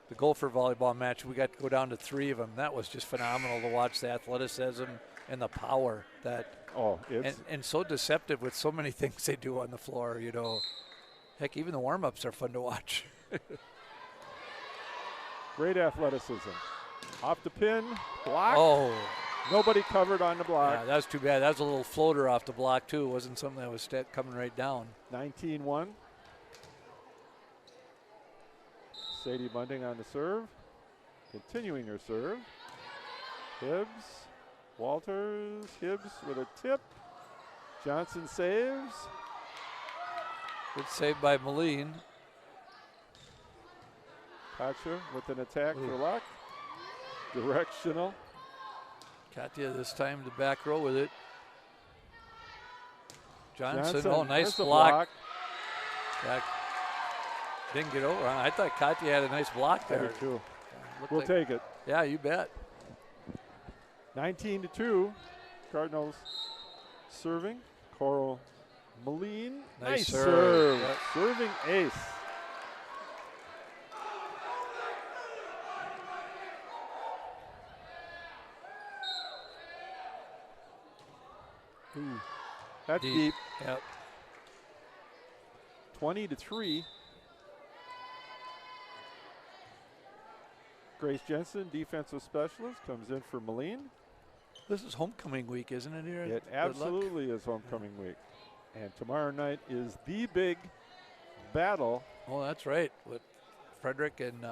the Gopher volleyball match. We got to go down to 3 of them. That was just phenomenal to watch the athleticism and the power that Oh, it's and so deceptive with so many things they do on the floor, you know. Heck, even the warm-ups are fun to watch. great athleticism. Off the pin, block. Oh, Nobody covered on the block. yeah, that was too bad. That was a little floater off the block, too. It wasn't something that was coming right down. 19-1. Sadie Bunting on the serve. Continuing her serve. Hibbs, Walters, Hibbs with a tip. Johnson saves. Good save by Moline. Katja with an attack for luck. Directional. Katya this time the back row with it. Johnson, oh, nice there's the block. Back. Didn't get over. I thought Katya had a nice block I there. did too. Looked We'll like- take it. Yeah, you bet. 19-2. Cardinals serving. Coral Moline. Nice serve. serve. Yep. Serving ace. Ooh, that's deep. Yep. 20-3. Grace Jensen, defensive specialist, comes in for Moline. This is homecoming week, isn't it here? It Good luck. absolutely is homecoming week. And tomorrow night is the big battle. Oh, that's right. With Frederick and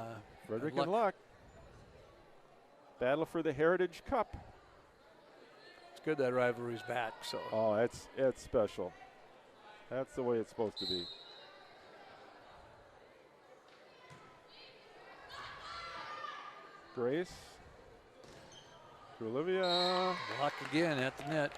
Frederick Luck. and Luck. Battle for the Heritage Cup. It's good that rivalry's back. So Oh, it's special. That's the way it's supposed to be. Grace. To Olivia. Luck again at the net.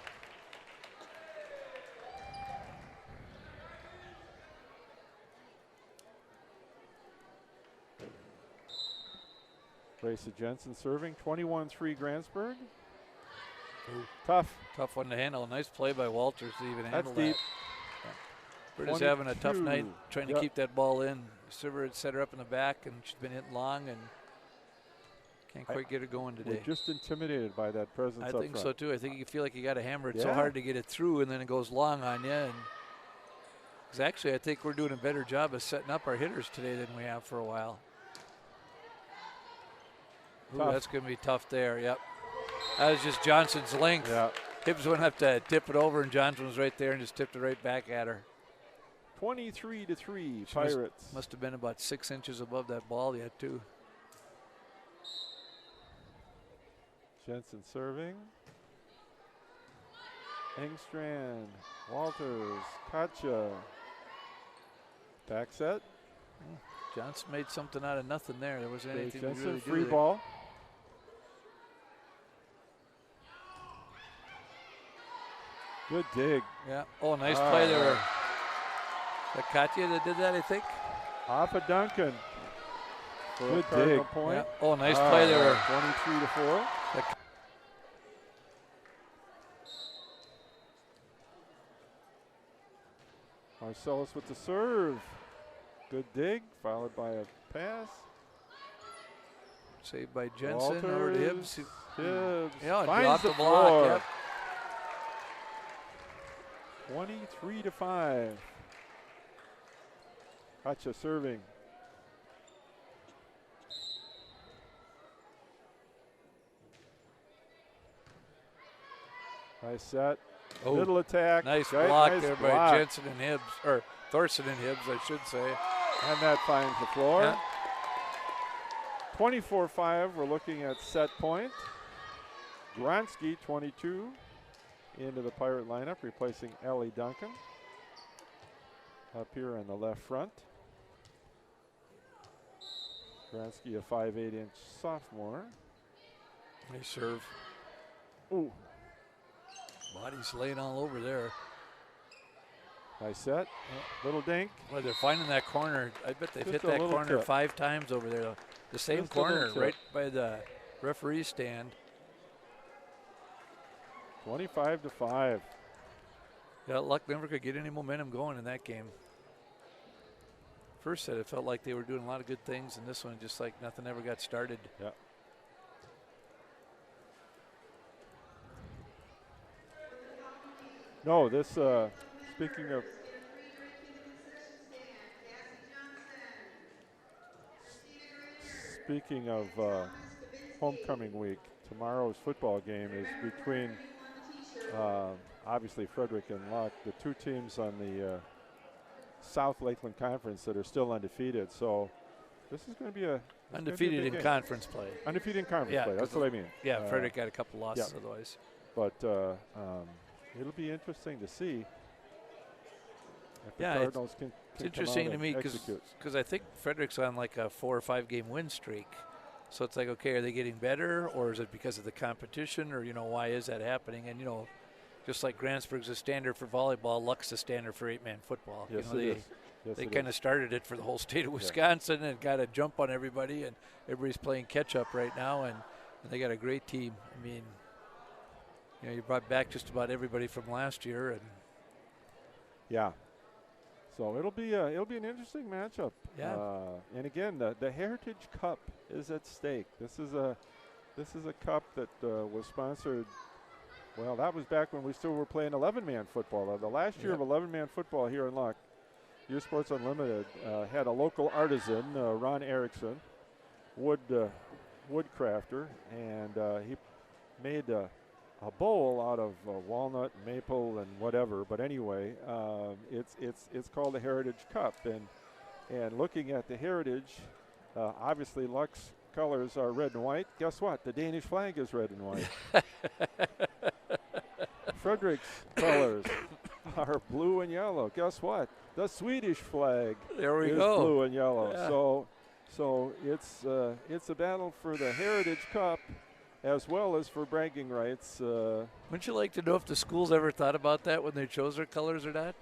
Grace Jensen serving. 21-3 Grantsbrug. Ooh. Tough. Tough one to handle. Nice play by Walters to even handle deep. that. We're just having a tough night 22. trying to Yep. keep that ball in. Server had set her up in the back, and she's been hitting long and can't quite get it going today. We're just intimidated by that presence I up think front. so too. I think you feel like you got to hammer it so Yeah. hard to get it through, and then it goes long on you. And 'cause actually, I think we're doing a better job of setting up our hitters today than we have for a while. Ooh, Tough. that's going to be tough there. Yep. That was just Johnson's length. Yeah. Hibbs went up to tip it over, and Johnson was right there and just tipped it right back at her. 23-3 She Pirates. Must have been about 6 inches above that ball yet, too. Jensen serving. Engstrand, Walters, Katja. Back set. Johnson made something out of nothing there. There wasn't Grace anything to Jensen, really do free there. ball. Good dig. Yeah. Oh, nice play there. Ah. Is that Katya that did that, I think? Off of Duncan. For a Good Cardinal dig. point. Yeah. Oh, nice play there. 23-4. Marcellus with the serve. Good dig, followed by a pass. Saved by Jensen over to Hibbs. Hibbs Yeah, finds dropped the the block. floor. Yep. 23-5. Katja serving. Nice set. Oh, Middle attack. nice Right, block nice there by block. Jensen and Hibbs, or Thorson and Hibbs, I should say. And that finds the floor. Yeah. 24-5, we're looking at set point. Gronsky, 22, into the Pirate lineup, replacing Ellie Duncan. Up here on the left front. Gronsky, a 5'8" sophomore. Nice serve. Ooh, Body's laying all over there. nice set. Little dink. Well, they're finding that corner. I bet they've Just hit a that little corner tip. 5 times over there. The same Just a little corner tip. right by the referee stand. 25-5. Yeah, Luck never could get any momentum going in that game. First set, it felt like they were doing a lot of good things, and this one just like nothing ever got started. Yeah. No, this, speaking of, homecoming week, tomorrow's football game is between obviously Frederick and Luck, the two teams on the South Lakeland Conference that are still undefeated. So this is going to be undefeated in conference play. Undefeated in conference play. That's what I mean. Yeah, Frederick got a couple losses otherwise. But it'll be interesting to see if the Cardinals can it's interesting to me because I think Frederick's on like a 4 or 5 game win streak. So it's like, okay, are they getting better, or is it because of the competition, or, why is that happening? And, just like Grantsbrug's a standard for volleyball, Luck's a standard for 8-man football. Yes, they kind of started it for the whole state of Wisconsin and got a jump on everybody, and everybody's playing catch-up right now, and they got a great team. I mean, you brought back just about everybody from last year. And yeah. So it'll be an interesting matchup. Yeah. And again, the Heritage Cup is at stake. This is a cup that was sponsored. Well, that was back when we still were playing 11-man football. The last year of 11-man football here in Luck, U Sports Unlimited had a local artisan, Ron Erickson, woodcrafter, and he made a bowl out of walnut, maple, and whatever. But anyway, it's called the Heritage Cup, and looking at the Heritage, obviously Luck's colors are red and white. Guess what? The Danish flag is red and white. Frederick's colors are blue and yellow. Guess what? The Swedish flag is blue and yellow. Yeah. So it's a battle for the Heritage Cup as well as for bragging rights. Wouldn't you like to know if the schools ever thought about that when they chose their colors or not?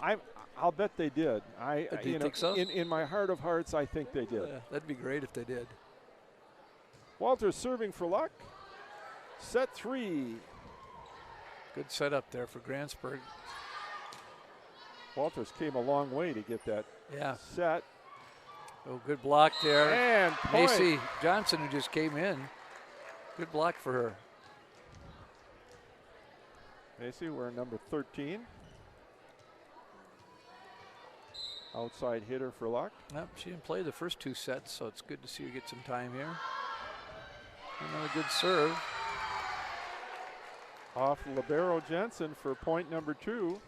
I'll bet they did. Do you think so? In my heart of hearts, I think they did. Yeah, that'd be great if they did. Walters serving for Luck. Set 3. Good setup there for Grantsbrug. Walters came a long way to get that set. Oh, good block there. And Macy Johnson, who just came in. Good block for her. Macy wearing number 13. Outside hitter for Luck. Yep, she didn't play the first 2 sets, so it's good to see her get some time here. Another good serve. Off libero Jensen for point number 2.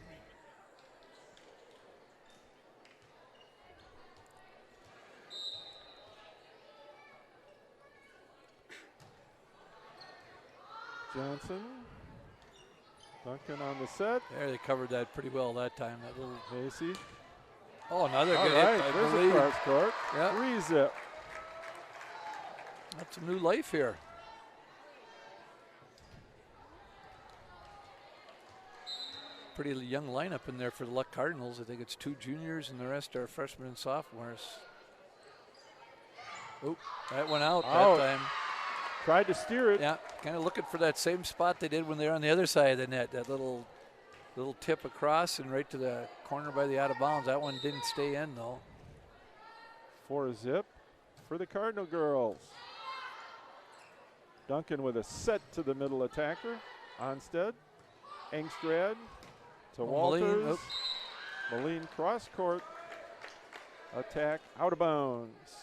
Johnson. Duncan on the set. There, they covered that pretty well that time. That little Macy. Oh, another good hit. I There's believe. a cross court. Yep. 3-zip. That's a new life here. Pretty young lineup in there for the Luck Cardinals. I think it's 2 juniors and the rest are freshmen and sophomores. Oh, that went out that time. Tried to steer it. Yeah, kind of looking for that same spot they did when they were on the other side of the net. That little tip across and right to the corner by the out of bounds. That one didn't stay in though. 4-zip for the Cardinal girls. Duncan with a set to the middle attacker. Onstead. Engstrad to Walters. Moline cross court. Attack out of bounds.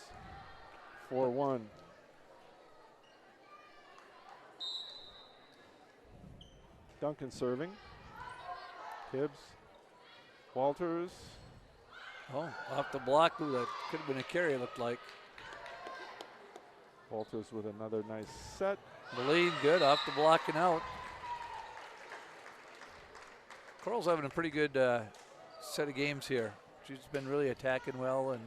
4-1. Duncan serving. Hibbs. Walters. Oh, off the block. Ooh, that could have been a carry, it looked like. Walters with another nice set. Moline good off the block and out. Coral's having a pretty good set of games here. She's been really attacking well. And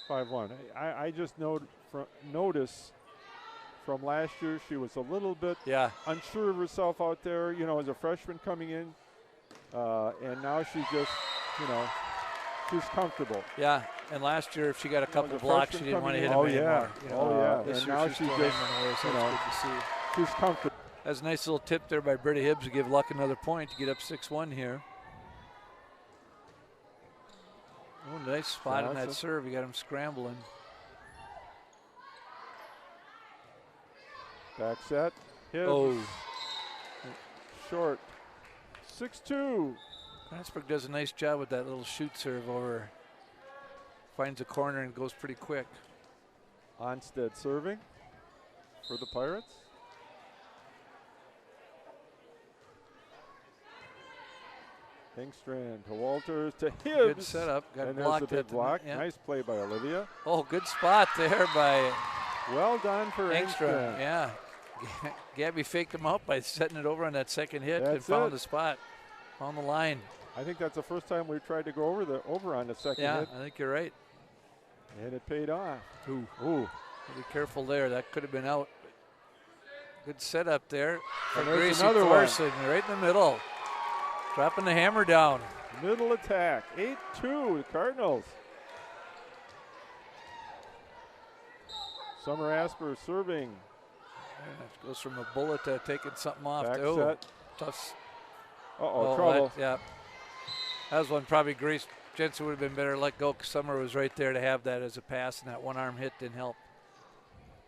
5-1. I just notice from last year she was a little bit unsure of herself out there, as a freshman coming in. And now she just, she's comfortable. Yeah, and last year if she got a couple blocks, she didn't want to hit them anymore. And now she's just, good to see. She's comfortable. That's a nice little tip there by Britta Hibbs to give Luck another point to get up 6-1 here. Oh, nice spot on that serve. You got him scrambling. Back set. Hibbs. Oh. Short. 6-2. Grantsbrug does a nice job with that little shoot serve over. Finds a corner and goes pretty quick. Onstead serving for the Pirates. Engstrand to Walters to Hibbs. Good setup. Got and blocked there's the big at block. yeah. Nice play by Olivia. Oh, good spot there by Well done for Engstrand. Yeah. Gabby faked him out by setting it over on that second hit and That's found it. the spot on the line. I think that's the first time we tried to go over on the second Yeah, hit, I think you're right. and it paid off. Ooh. Be careful there. That could have been out. Good setup there for And there's Gracie another one. Thorson right in the middle. Dropping the hammer down. Middle attack, 8-2 Cardinals. Summer Asper serving. Yeah, goes from a bullet to taking something off. Back Oh, set. tough. Trouble. Yeah. That was one probably Grace Jensen would have been better to let go because Summer was right there to have that as a pass, and that one arm hit didn't help.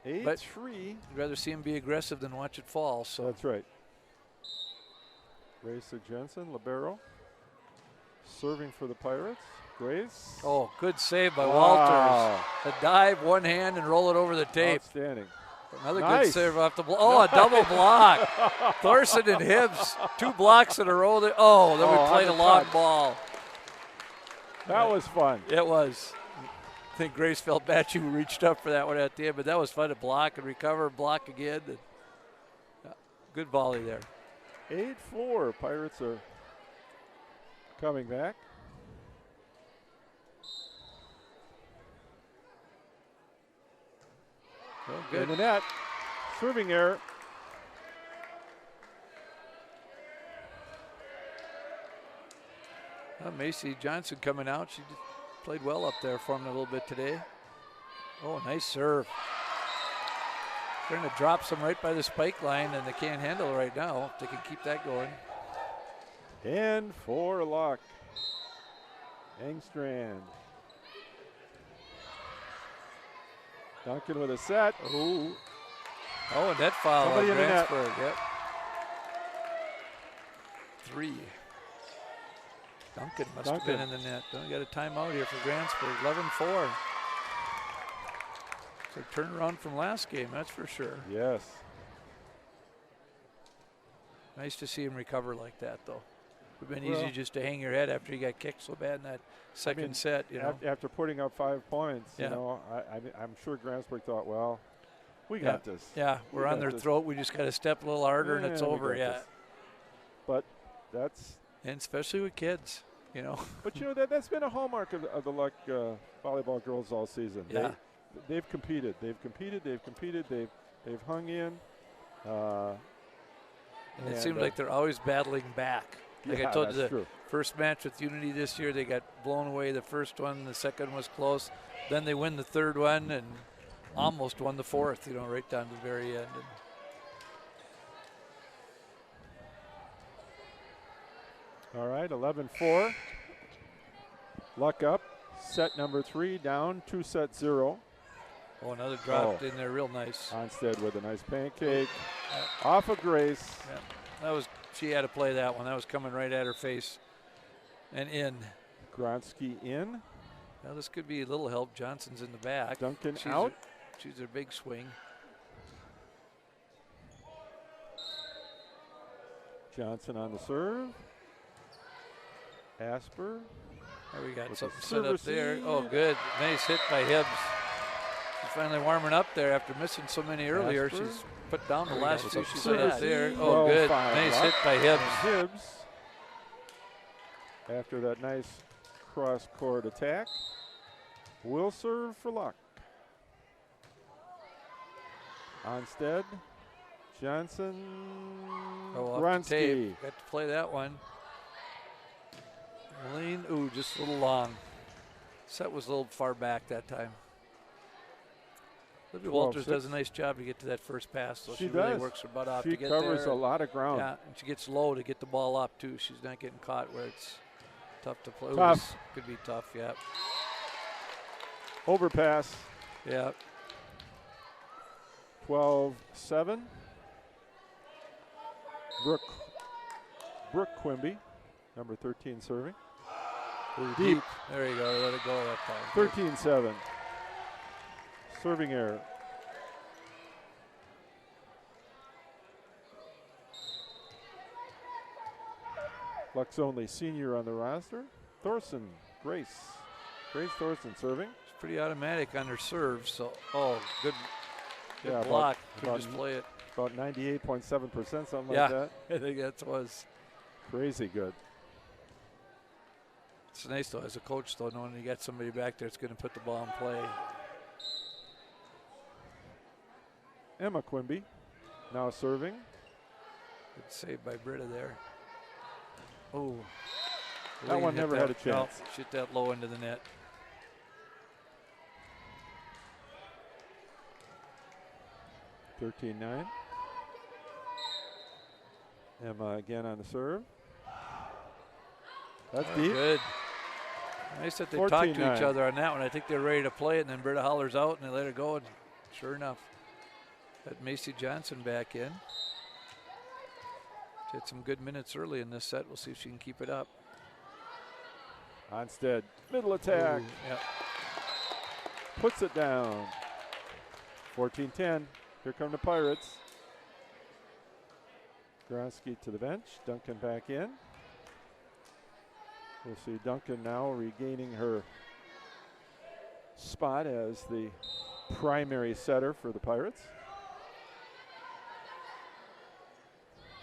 8-3. I'd rather see him be aggressive than watch it fall. So That's right. Grace Jensen, libero. Serving for the Pirates. Grace. Oh, good save by Wow. Walters. A dive, one hand, and roll it over the tape. Outstanding. Another Nice. good save off the block. Oh, a double block. Thorson and Hibbs, 2 blocks in a row. Then we on played the a long touch. ball. That was fun. It was. I think Grace felt bad she reached up for that one at the end, but that was fun to block and recover, block again. And, good volley there. 8-4. Pirates are coming back. Oh, In good. the net. Serving error. Macy Johnson coming out. She played well up there for him a little bit today. Oh, nice serve. Trying to drop some right by the spike line, and they can't handle it right now. If they can keep that going. And for luck. Engstrand. Duncan with a set. Oh, and that foul on Somebody in the net. Grantsbrug. Yep. 3. Duncan must have been in the net. Don't got a timeout here for Grantsbrug. 11-4. So turn around from last game, that's for sure. Yes. Nice to see him recover like that, though. It would have been easy just to hang your head after you got kicked so bad in that second set. You know, After putting up 5 points, Yeah. you know, I'm sure Grantsburg thought, well, we got this. Yeah, we're We on got their this. throat. We just got to step a little harder, and it's Yeah, we over. got Yeah, this. But that's, and especially with kids, you know. but you know that's been a hallmark of the Luck volleyball girls all season. Yeah. They've competed. They've hung in. And it seems like they're always battling back. Like yeah, I told that's you, the true. first match with Unity this year, they got blown away the first one. The second was close. Then they win the third one and almost won the fourth, you know, right down to the very end. And All right, 11-4. Luck up. Set number 3 down. 2-0. oh, another dropped in there real nice. Onstead with a nice pancake. Off of Grace. Yeah, that was, she had to play that one. That was coming right at her face and in. Gronsky in. Now this could be a little help. Johnson's in the back. Duncan She's out. She's their big swing. Johnson on the serve. Asper. There we got With something the set up there. serve Oh, receive. good. Nice hit by Hibbs. She's finally warming up there after missing so many earlier. Asper. She's put down the There we go. last With two. the She's serve up there. receive. Oh, good. 12-5 Nice Luck. hit by Hibbs. And Hibbs, after that nice cross-court attack, will serve for Luck. Onstead, Johnson, Oh, off the Gronsky. tape. Got to play that one. Lean, ooh, just a little long. Set was a little far back that time. Olivia Walters 12-6. does a nice job to get to that first pass, so she She really does. works her butt off She to get covers there. a lot of ground. Yeah, and she gets low to get the ball up too. She's not getting caught where it's tough to play. Tough. This could be tough, yeah. Overpass, Yeah. 12-7. Brooke Brooke Quimby, number 13, serving. Ooh, Deep. There you go. Let it go that time. 13-7. Serving error. Lux only senior on the roster. Thorson, Grace Thorson serving. It's pretty automatic on her serve. So, good Yeah, block. Could about just play it. About 98.7%, something Yeah, like that. I think that was. Crazy good. It's nice, though, as a coach, though, knowing you got somebody back there that's going to put the ball in play. Emma Quimby now serving. Good save by Britta there. Oh. That one never had a chance. No, shoot that low into the net. (13-9). Emma again on the serve. That's deep. Good. Nice that they talked to each other on that one. I think they're ready to play it, and then Britta hollers out, and they let her go. And sure enough, got Macy Johnson back in. She had some good minutes early in this set. We'll see if she can keep it up. Onstead, middle attack. Ooh, yep. Puts it down. 14-10. Here come the Pirates. Gronsky to the bench. Duncan back in. We'll see Duncan now regaining her spot as the primary setter for the Pirates.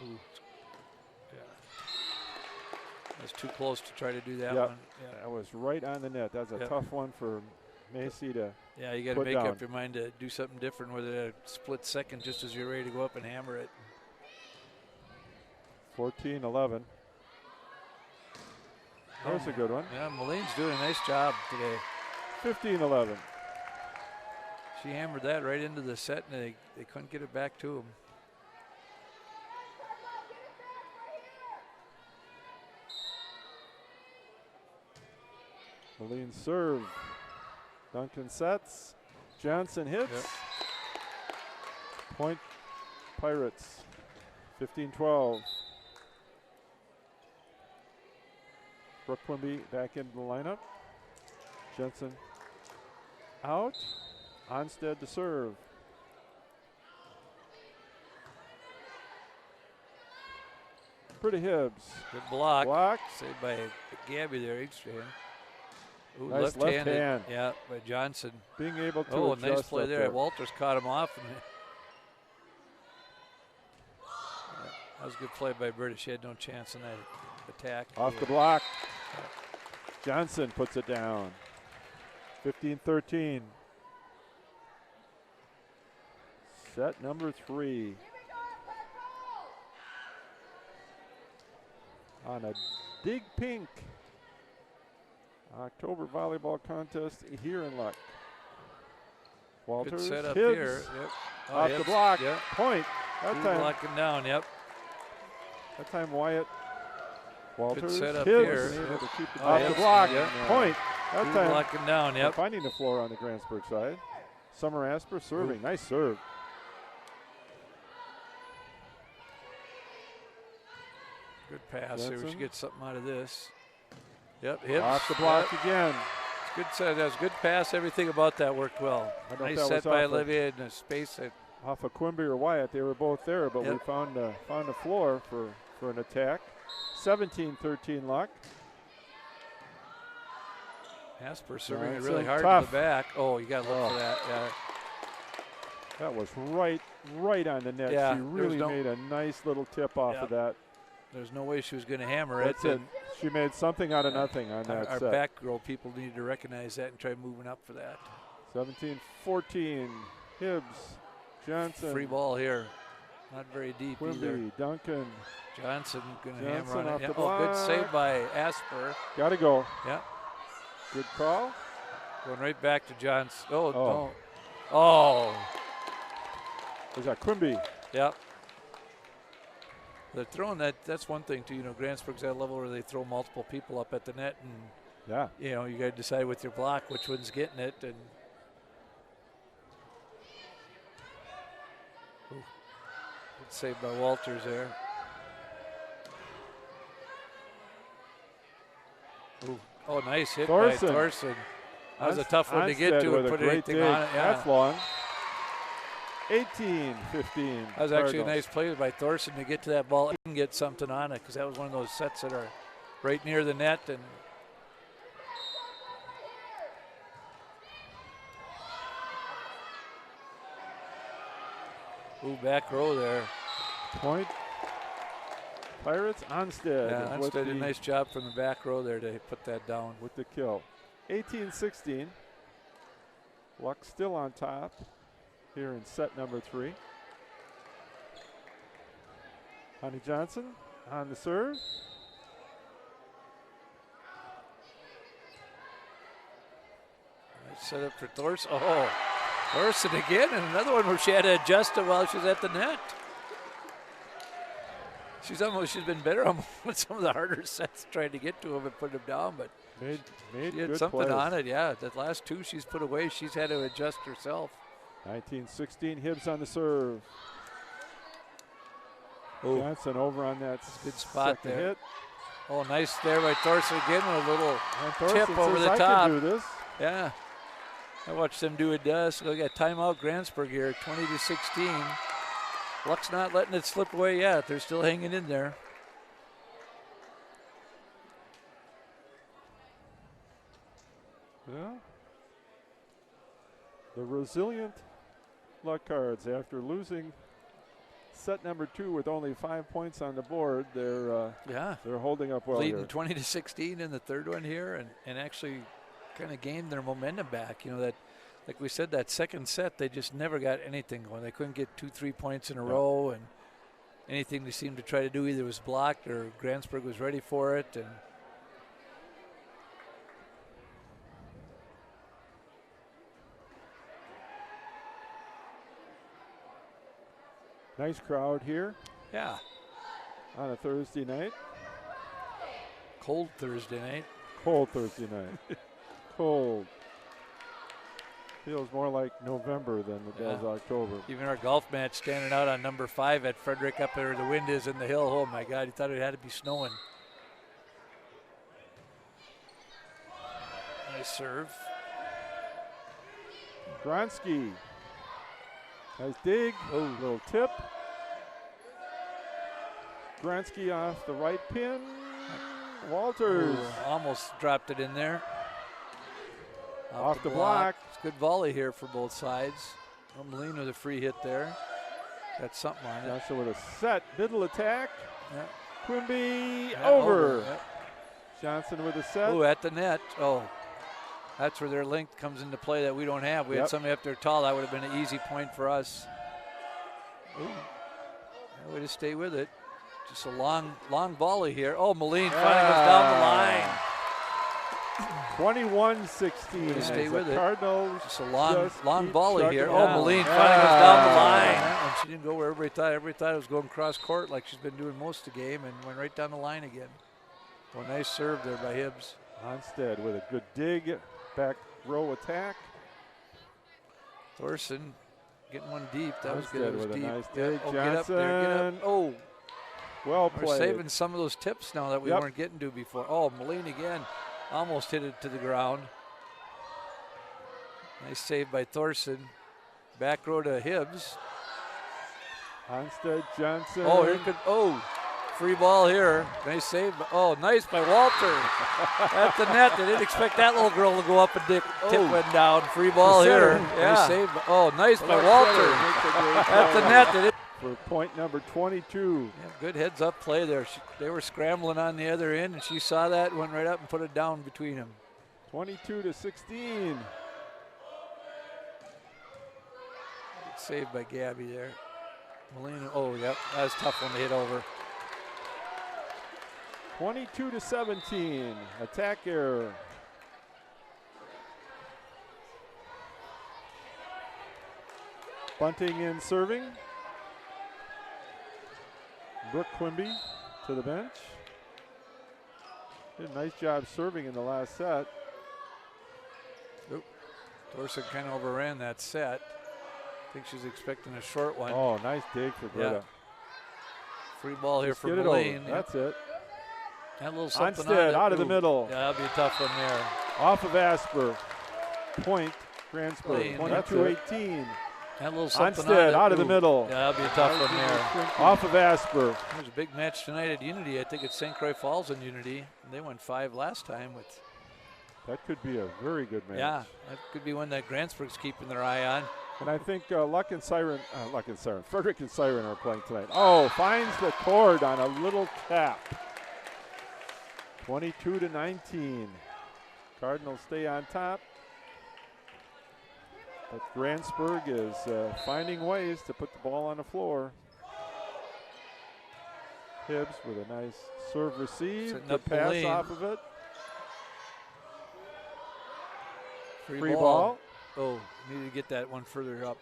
Ooh. Yeah. That's too close to try to do that Yep. one. Yeah. That was right on the net. That's a Yep. tough one for Macy to. Yeah, you got to put make down. up your mind to do something different with it at a split second just as you're ready to go up and hammer it. 14-11. There's a good one. Yeah, Maline's doing a nice job today. 15-11. She hammered that right into the set, and they couldn't get it back to him. Moline serve. Duncan sets. Johnson hits. Yep. Point Pirates. 15-12. Brooke Quimby back into the lineup. Jensen out. Onstead to serve. Pretty Hibbs. Good block. Block. Saved by Gabby there, Eagstrand. Ooh, Nice left hand. Yeah, by Johnson. Being able to Oh, adjust nice play up there. Walters caught him off. And that was a good play by Britta. She had no chance in that attack. Off the block. Johnson puts it down. 15-13. Set number 3. On a Dig Pink October volleyball contest here in Luck. Walters, Good set up Hibbs, here. Yep. Oh, off the Hibbs. block. Yep. Point. That time, Blocking down. Yep. that time Wyatt. Walters, set up Hibbs, here. able Yep. to keep it Oh, off the Hibbs. block. Yep. Point. That time Blocking down. they're Yep. finding the floor on the Grantsbrug side. Summer Asper serving. Nice serve. Good pass here. We Jensen. should get something out of this. Yep. Hibbs. Off the block Yep. again. Good set. That was a good pass. Everything about that worked well. I don't know if Nice that set was by off of- Olivia in the space. Off of Quimby or Wyatt, they were both there, but we Yep. found the floor for an attack. 17-13 Luck. Asper serving it Johnson, really hard tough. to the back. Oh, you got to look for that. Yeah. That was right on the net. Yeah, She there's really no- made a nice little tip off Yep. of that. There's no way she was going to hammer That's it. it. She made something out of nothing on that Our set. back row people need to recognize that and try moving up for that. 17-14. Hibbs, Johnson, Free ball here. Not very deep either. Quimby, Duncan. Johnson going to Johnson hammer on off it. the Yeah, good block. save by Asper. Got to go. Yeah. Good call. Going right back to Johnson. Oh, Oh. no. Oh. Was that Quimby? Yep. They're throwing that. That's one thing, too. You know, Grantsbrug's at a level where they throw multiple people up at the net, and, Yeah. you know, you got to decide with your block which one's getting it. And ooh. Good save by Walters there. Ooh. Oh, nice hit Thorson. by Thorson. That was a tough one to get to and put anything on it. Yeah. That's long. 18-15. That was actually a nice play by Thorson to get to that ball and get something on it, because that was one of those sets that are right near the net. And ooh, back row there. Point. Pirates. Onstead. Yeah, Onstead did a nice job from the back row there to put that down. With the kill. 18-16. Luck still on top here in set number 3. Honey Johnson on the serve. Nice set up for Thorson. Oh, Thorson again, and another one where she had to adjust it while she was at the net. She's been better on some of the harder sets trying to get to him and put him down, but made she had good something plays. on it. Yeah, the last two she's put away, she's had to adjust herself. 19-16, Hibbs on the serve. Ooh. Johnson over on that good spot second there. hit. Oh, nice there by Thorson again with a little Thorson tip over says, the I top. can do this. Yeah, I watched them do it. So we got timeout Grantsbrug here, 20-16. Luck's not letting it slip away yet. They're still hanging in there. Yeah. The resilient Luck Cards, after losing set number 2 with only 5 points on the board, they're holding up well leading here. 20-16 in the third one here, and actually kind of gained their momentum back. You know, that, like we said, that second set, they just never got anything going. They couldn't get 2-3 points in a row, and anything they seemed to try to do either was blocked or Grantsbrug was ready for it. And nice crowd here. Yeah. On a Thursday night. Cold Thursday night. Cold Thursday night. Cold. Feels more like November than it does October. Even our golf match standing out on number 5 at Frederick up there, the wind is in the hill. Oh my God, he thought it had to be snowing. Nice serve. Gronsky. Nice dig. Oh, little tip. Gronsky off the right pin. Walters. Ooh, almost dropped it in there. Off the block. It's good volley here for both sides. Moline with a free hit there. Got something on it. Johnson with a set middle attack. Yep. Quimby Yep, over. Yep. Johnson with a set. Ooh, at the net. Oh, that's where their length comes into play that we don't have. We had somebody up there tall. That would have been an easy point for us. Ooh, that way to stay with it. Just a long volley here. Oh, Moline finally goes down the line. 21-16. Stay with it. Cardinals. Just a long volley here. Down. Oh, Moline finally goes down the line. And she didn't go where everybody thought. Everybody thought it was going cross court like she's been doing most of the game, and went right down the line again. Well, nice serve there by Hibbs. Onstead with a good dig. Back row attack. Thorson getting one deep. That was good. Onstead It was with deep. a nice dig. Oh, Johnson. get up there. Get up. Oh, well we're played. saving some of those tips now that we weren't getting to before. Oh, Moline again. Almost hit it to the ground. Nice save by Thorson. Back row to Hibbs. Onstead, Johnson. Oh, here could. Oh, free ball here. Nice save. Oh, nice by Walter. At the net. They didn't expect that little girl to go up and tip one down. Free ball here. Nice save. Oh, nice by Walter. At the net. They didn't. For point number 22. Yeah, good heads up play there. They were scrambling on the other end, and she saw that and went right up and put it down between them. 22-16. Good save by Gabby there. Molina, oh, yep, that was a tough one to hit over. 22-17. Attack error. Bunting in serving. Brooke Quimby to the bench. Did a nice job serving in the last set. Oop. Thorson kind of overran that set. I think she's expecting a short one. Oh, nice dig for Britta. Free ball here Just for get it Moline. over. That's it. That little something Onstead on it. out of the Ooh. middle. Yeah, that'll be a tough one there. Off of Asper. Point, Lane, Grantsburg, 22-18. That little something on Onstead it. out of the Ooh. middle. Yeah, that'll be a tough one there. Off of Asper. There's a big match tonight at Unity. I think it's St. Croix Falls in Unity. They won 5 last time with. That could be a very good match. Yeah, that could be one that Grantsburg's keeping their eye on. And I think Frederick and Siren are playing tonight. Oh, finds the cord on a little tap. 22-19. Cardinals stay on top. But Grantsburg is finding ways to put the ball on the floor. Hibbs with a nice serve receive. Setting Good up the pass lane. off of it. Free ball. Oh, need to get that one further up.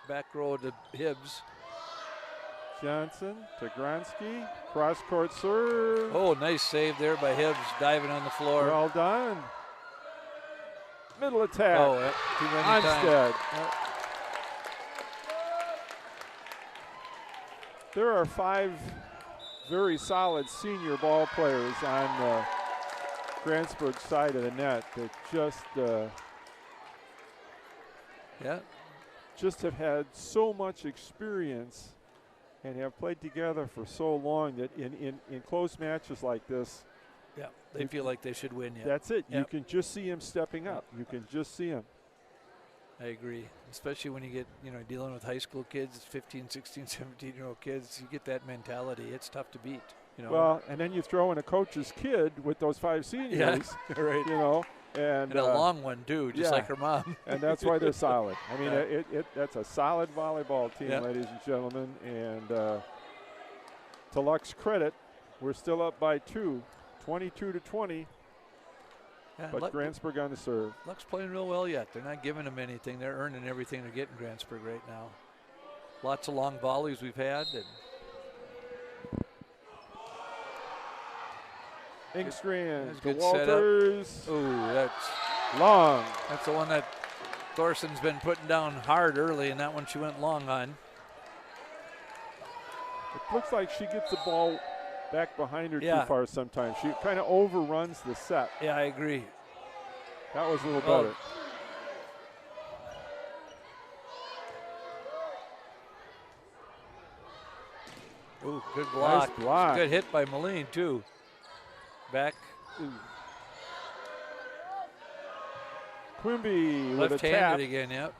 Back row to Hibbs. Johnson to Gronsky. Cross court serve. Oh, nice save there by Hibbs, diving on the floor. Well done. Middle attack. Oh, yep, too many times. Onstead. There are 5 very solid senior ball players on the Grantsburg side of the net that just have had so much experience and have played together for so long that in close matches like this, Yeah, they feel like they should win. Yeah, that's it. Yep. You can just see him stepping up. You can just see him. I agree. Especially when you get, dealing with high school kids, 15, 16, 17-year-old kids, you get that mentality. It's tough to beat. Well, and then you throw in a coach's kid with those 5 seniors. Yeah, right. And a long one too, just like her mom. And that's why they're solid. I mean, that's a solid volleyball team, Yeah. ladies and gentlemen. And to Luck's credit, we're still up by 2, 22-20. Yeah, But Grantsburg on the serve. Luck's playing real well yet. They're not giving them anything. They're earning everything they're getting Grantsburg right now. Lots of long volleys we've had. And Engstrand to good Walters. oh, that's Long. That's the one that Thorson's been putting down hard early, and that one she went long on. It looks like she gets the ball back behind her Yeah. too far sometimes. She kind of overruns the set. Yeah, I agree. That was a little Oh. better. Ooh, good block. Nice block. Good hit by Moline, too. Back. Ooh. Quimby with a tap. Left-handed again, yep.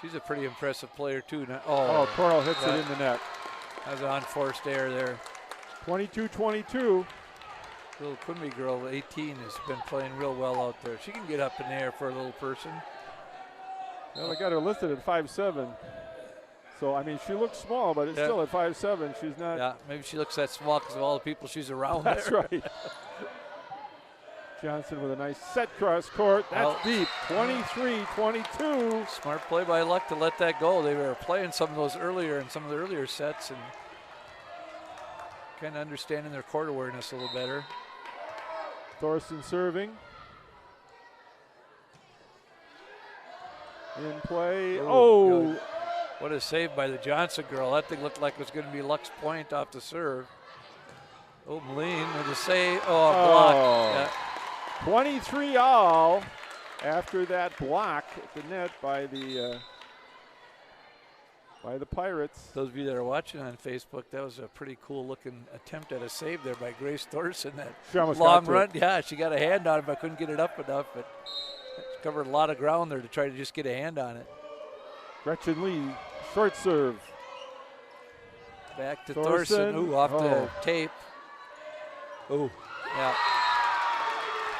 She's a pretty impressive player, too. Oh, Coral hits it in the net. That was an unforced error there. 22-22. Little Quimby girl, 18, has been playing real well out there. She can get up in the air for a little person. Well, I got her listed at 5'7". So, I mean, she looks small, but it's still at 5'7". She's not. Yeah, maybe she looks that small because of all the people she's around. That's there. right. Johnson with a nice set cross court. That's deep. 23-22. Smart play by Luck to let that go. They were playing some of the earlier sets and kind of understanding their court awareness a little better. Thorson serving. In play. Good. What a save by the Johnson girl. That thing looked like it was going to be Luck's point off the serve. Oh, Moline with a save. Oh, a block. Yeah. 23 all after that block at the net by the Pirates. Those of you that are watching on Facebook, that was a pretty cool looking attempt at a save there by Grace Thorson. That long run. Yeah, she got a hand on it, but couldn't get it up enough. But she covered a lot of ground there to try to just get a hand on it. Gretchen Lee, short serve. Back to Thorson. Ooh, off the tape. Ooh, yeah.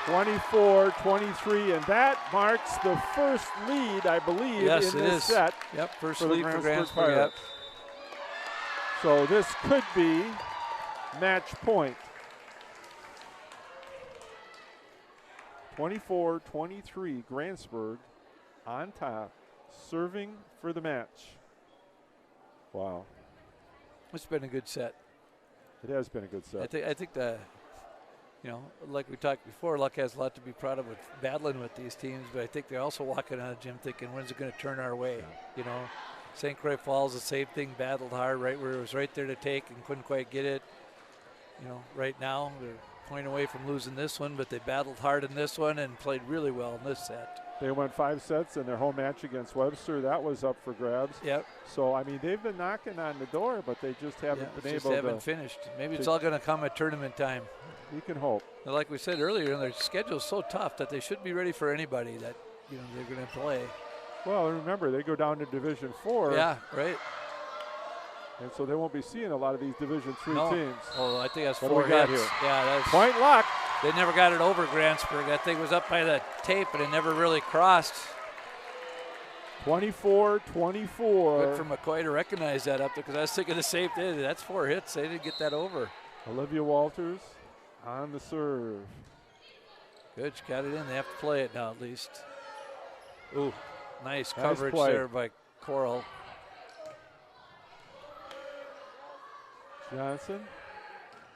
24-23, and that marks the first lead, I believe, in this set. Yep, first for lead for Grantsburg. Yep. So this could be match point. 24-23, Grantsburg on top, serving for the match. Wow. It's been a good set. It has been a good set. I think like we talked before, Luck has a lot to be proud of with battling with these teams, but I think they're also walking out of the gym thinking, when's it going to turn our way? You know, St. Croix Falls, the same thing, battled hard right where it was right there to take and couldn't quite get it. right now they're a point away from losing this one, but they battled hard in this one and played really well in this set. They won 5 sets in their home match against Webster. That was up for grabs. Yep. So, I mean, they've been knocking on the door, but they just haven't been able to. Haven't finished. Maybe it's all going to come at tournament time. We can hope. And like we said earlier, their schedule's so tough that they should be ready for anybody that they're going to play. Well, remember, they go down to Division 4. Yeah, right. And so they won't be seeing a lot of these Division 3 teams. Oh, I think that's what 4 do we got hits. here? Yeah, that's Point luck. They never got it over Grantsbrug. That thing was up by the tape, and it never really crossed. 24-24. Good for McCoy to recognize that up there, because I was thinking the same thing. That's 4 hits. They didn't get that over. Olivia Walters on the serve. Good, she got it in. They have to play it now at least. Ooh, nice coverage play there by Coral. Johnson.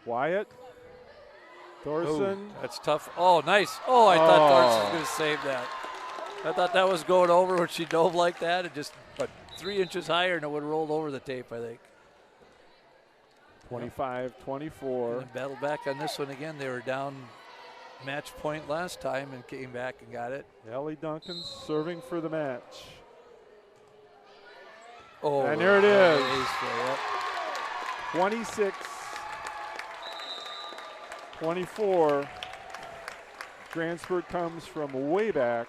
Wyatt. Thorson. Ooh, that's tough. Oh, nice. Oh, I thought Thorson was going to save that. I thought that was going over when she dove like that. It just, 3 inches higher and it would have rolled over the tape, I think. 25-24. And battled back on this one again. They were down match point last time and came back and got it. Ellie Duncan serving for the match. Oh, and there it is. Yep. 26-24. Grantsburg comes from way back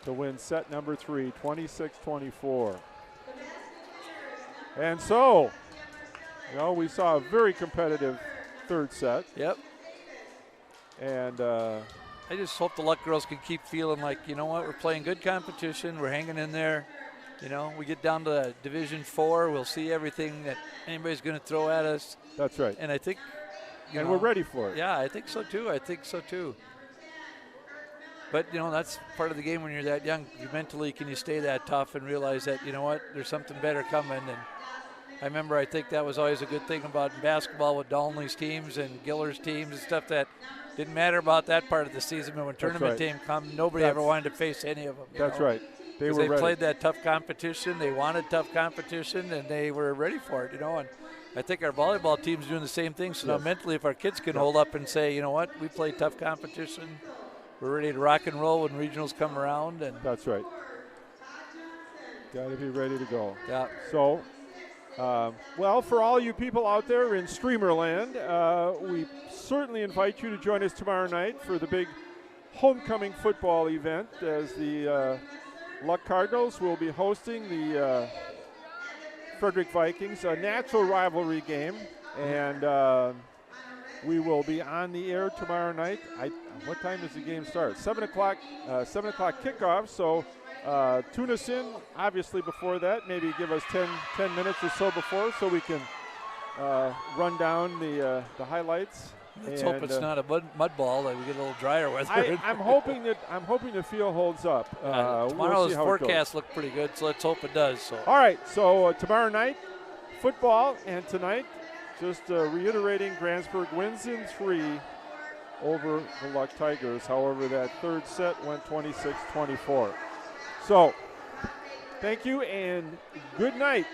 to win set number 3, 26-24. And so, we saw a very competitive third set. Yep. And I just hope the Luck girls can keep feeling like, we're playing good competition. We're hanging in there. We get down to Division 4. We'll see everything that anybody's going to throw at us. That's right. And I think, we're ready for it. Yeah, I think so too. But, that's part of the game when you're that young. Mentally, can you stay that tough and realize that, there's something better coming. And I remember, I think that was always a good thing about basketball with Dolney's teams and Giller's teams and stuff, that didn't matter about that part of the season. But when tournament team come, nobody ever wanted to face any of them. That's right. They played that tough competition. They wanted tough competition, and they were ready for it, And I think our volleyball team's doing the same thing. So now mentally, if our kids can hold up and say, we played tough competition, we're ready to rock and roll when regionals come around. And that's right. Got to be ready to go. Yeah. So, for all you people out there in Streamerland, we certainly invite you to join us tomorrow night for the big homecoming football event, as the Luck Cardinals will be hosting the Frederick Vikings, a natural rivalry game, and we will be on the air tomorrow night. What time does the game start? 7 o'clock. 7 o'clock kickoff. So tune us in, obviously, before that. Maybe give us 10 minutes or so before, so we can run down the highlights. Let's hope it's not a mud ball, that we get a little drier weather. I'm hoping the field holds up. Tomorrow's forecast looked pretty good, so let's hope it does. So. All right, so tomorrow night, football, and tonight, just reiterating, Grantsburg wins in 3 over the Luck Tigers. However, that third set went 26-24. So, thank you and good night.